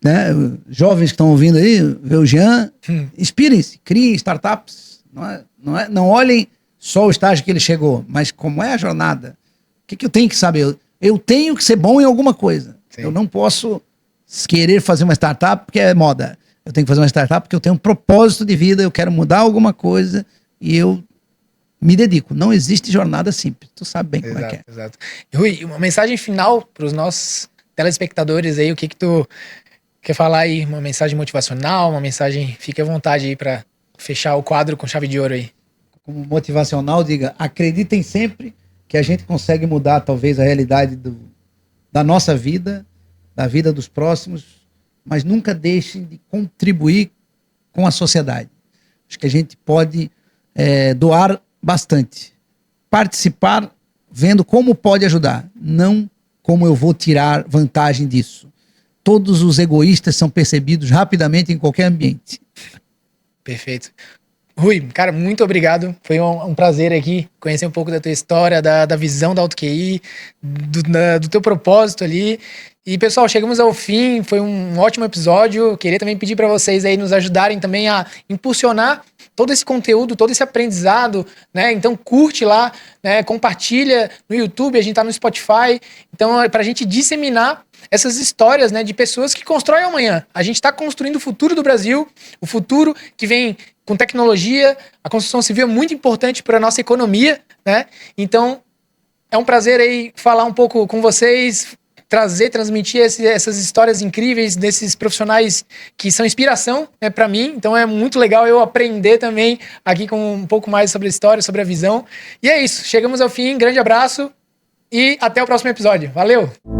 Né? Jovens que estão ouvindo aí, vê o Jean, inspirem-se, criem startups. Não olhem só o estágio que ele chegou, mas como é a jornada. O que eu tenho que saber? Eu tenho que ser bom em alguma coisa. Sim. Eu não posso querer fazer uma startup porque é moda. Eu tenho que fazer uma startup porque eu tenho um propósito de vida, eu quero mudar alguma coisa e eu me dedico. Não existe jornada simples. Tu sabe bem como é que é. Exato. Rui, uma mensagem final para os nossos telespectadores aí, o que tu quer falar aí? Uma mensagem motivacional, uma mensagem... Fique à vontade aí para fechar o quadro com chave de ouro aí. Como motivacional, diga, acreditem sempre que a gente consegue mudar talvez a realidade da nossa vida, da vida dos próximos, mas nunca deixem de contribuir com a sociedade. Acho que a gente pode doar bastante, participar vendo como pode ajudar, não como eu vou tirar vantagem disso. Todos os egoístas são percebidos rapidamente em qualquer ambiente. Perfeito. Rui, cara, muito obrigado. Foi um prazer aqui conhecer um pouco da tua história, da visão da AutoQI, do teu propósito ali. E, pessoal, chegamos ao fim. Foi um ótimo episódio. Queria também pedir para vocês aí nos ajudarem também a impulsionar todo esse conteúdo, todo esse aprendizado, né? Então, curte lá, né? Compartilha no YouTube, a gente tá no Spotify. Então, é pra gente disseminar essas histórias, né, de pessoas que constroem amanhã. A gente está construindo o futuro do Brasil, o futuro que vem com tecnologia. A construção civil é muito importante para a nossa economia, né? Então, É um prazer aí falar um pouco com vocês, transmitir essas histórias incríveis desses profissionais que são inspiração, né, para mim. Então é muito legal eu aprender também aqui com um pouco mais sobre a história, sobre a visão. E é isso. Chegamos ao fim. Grande abraço e até o próximo episódio. Valeu!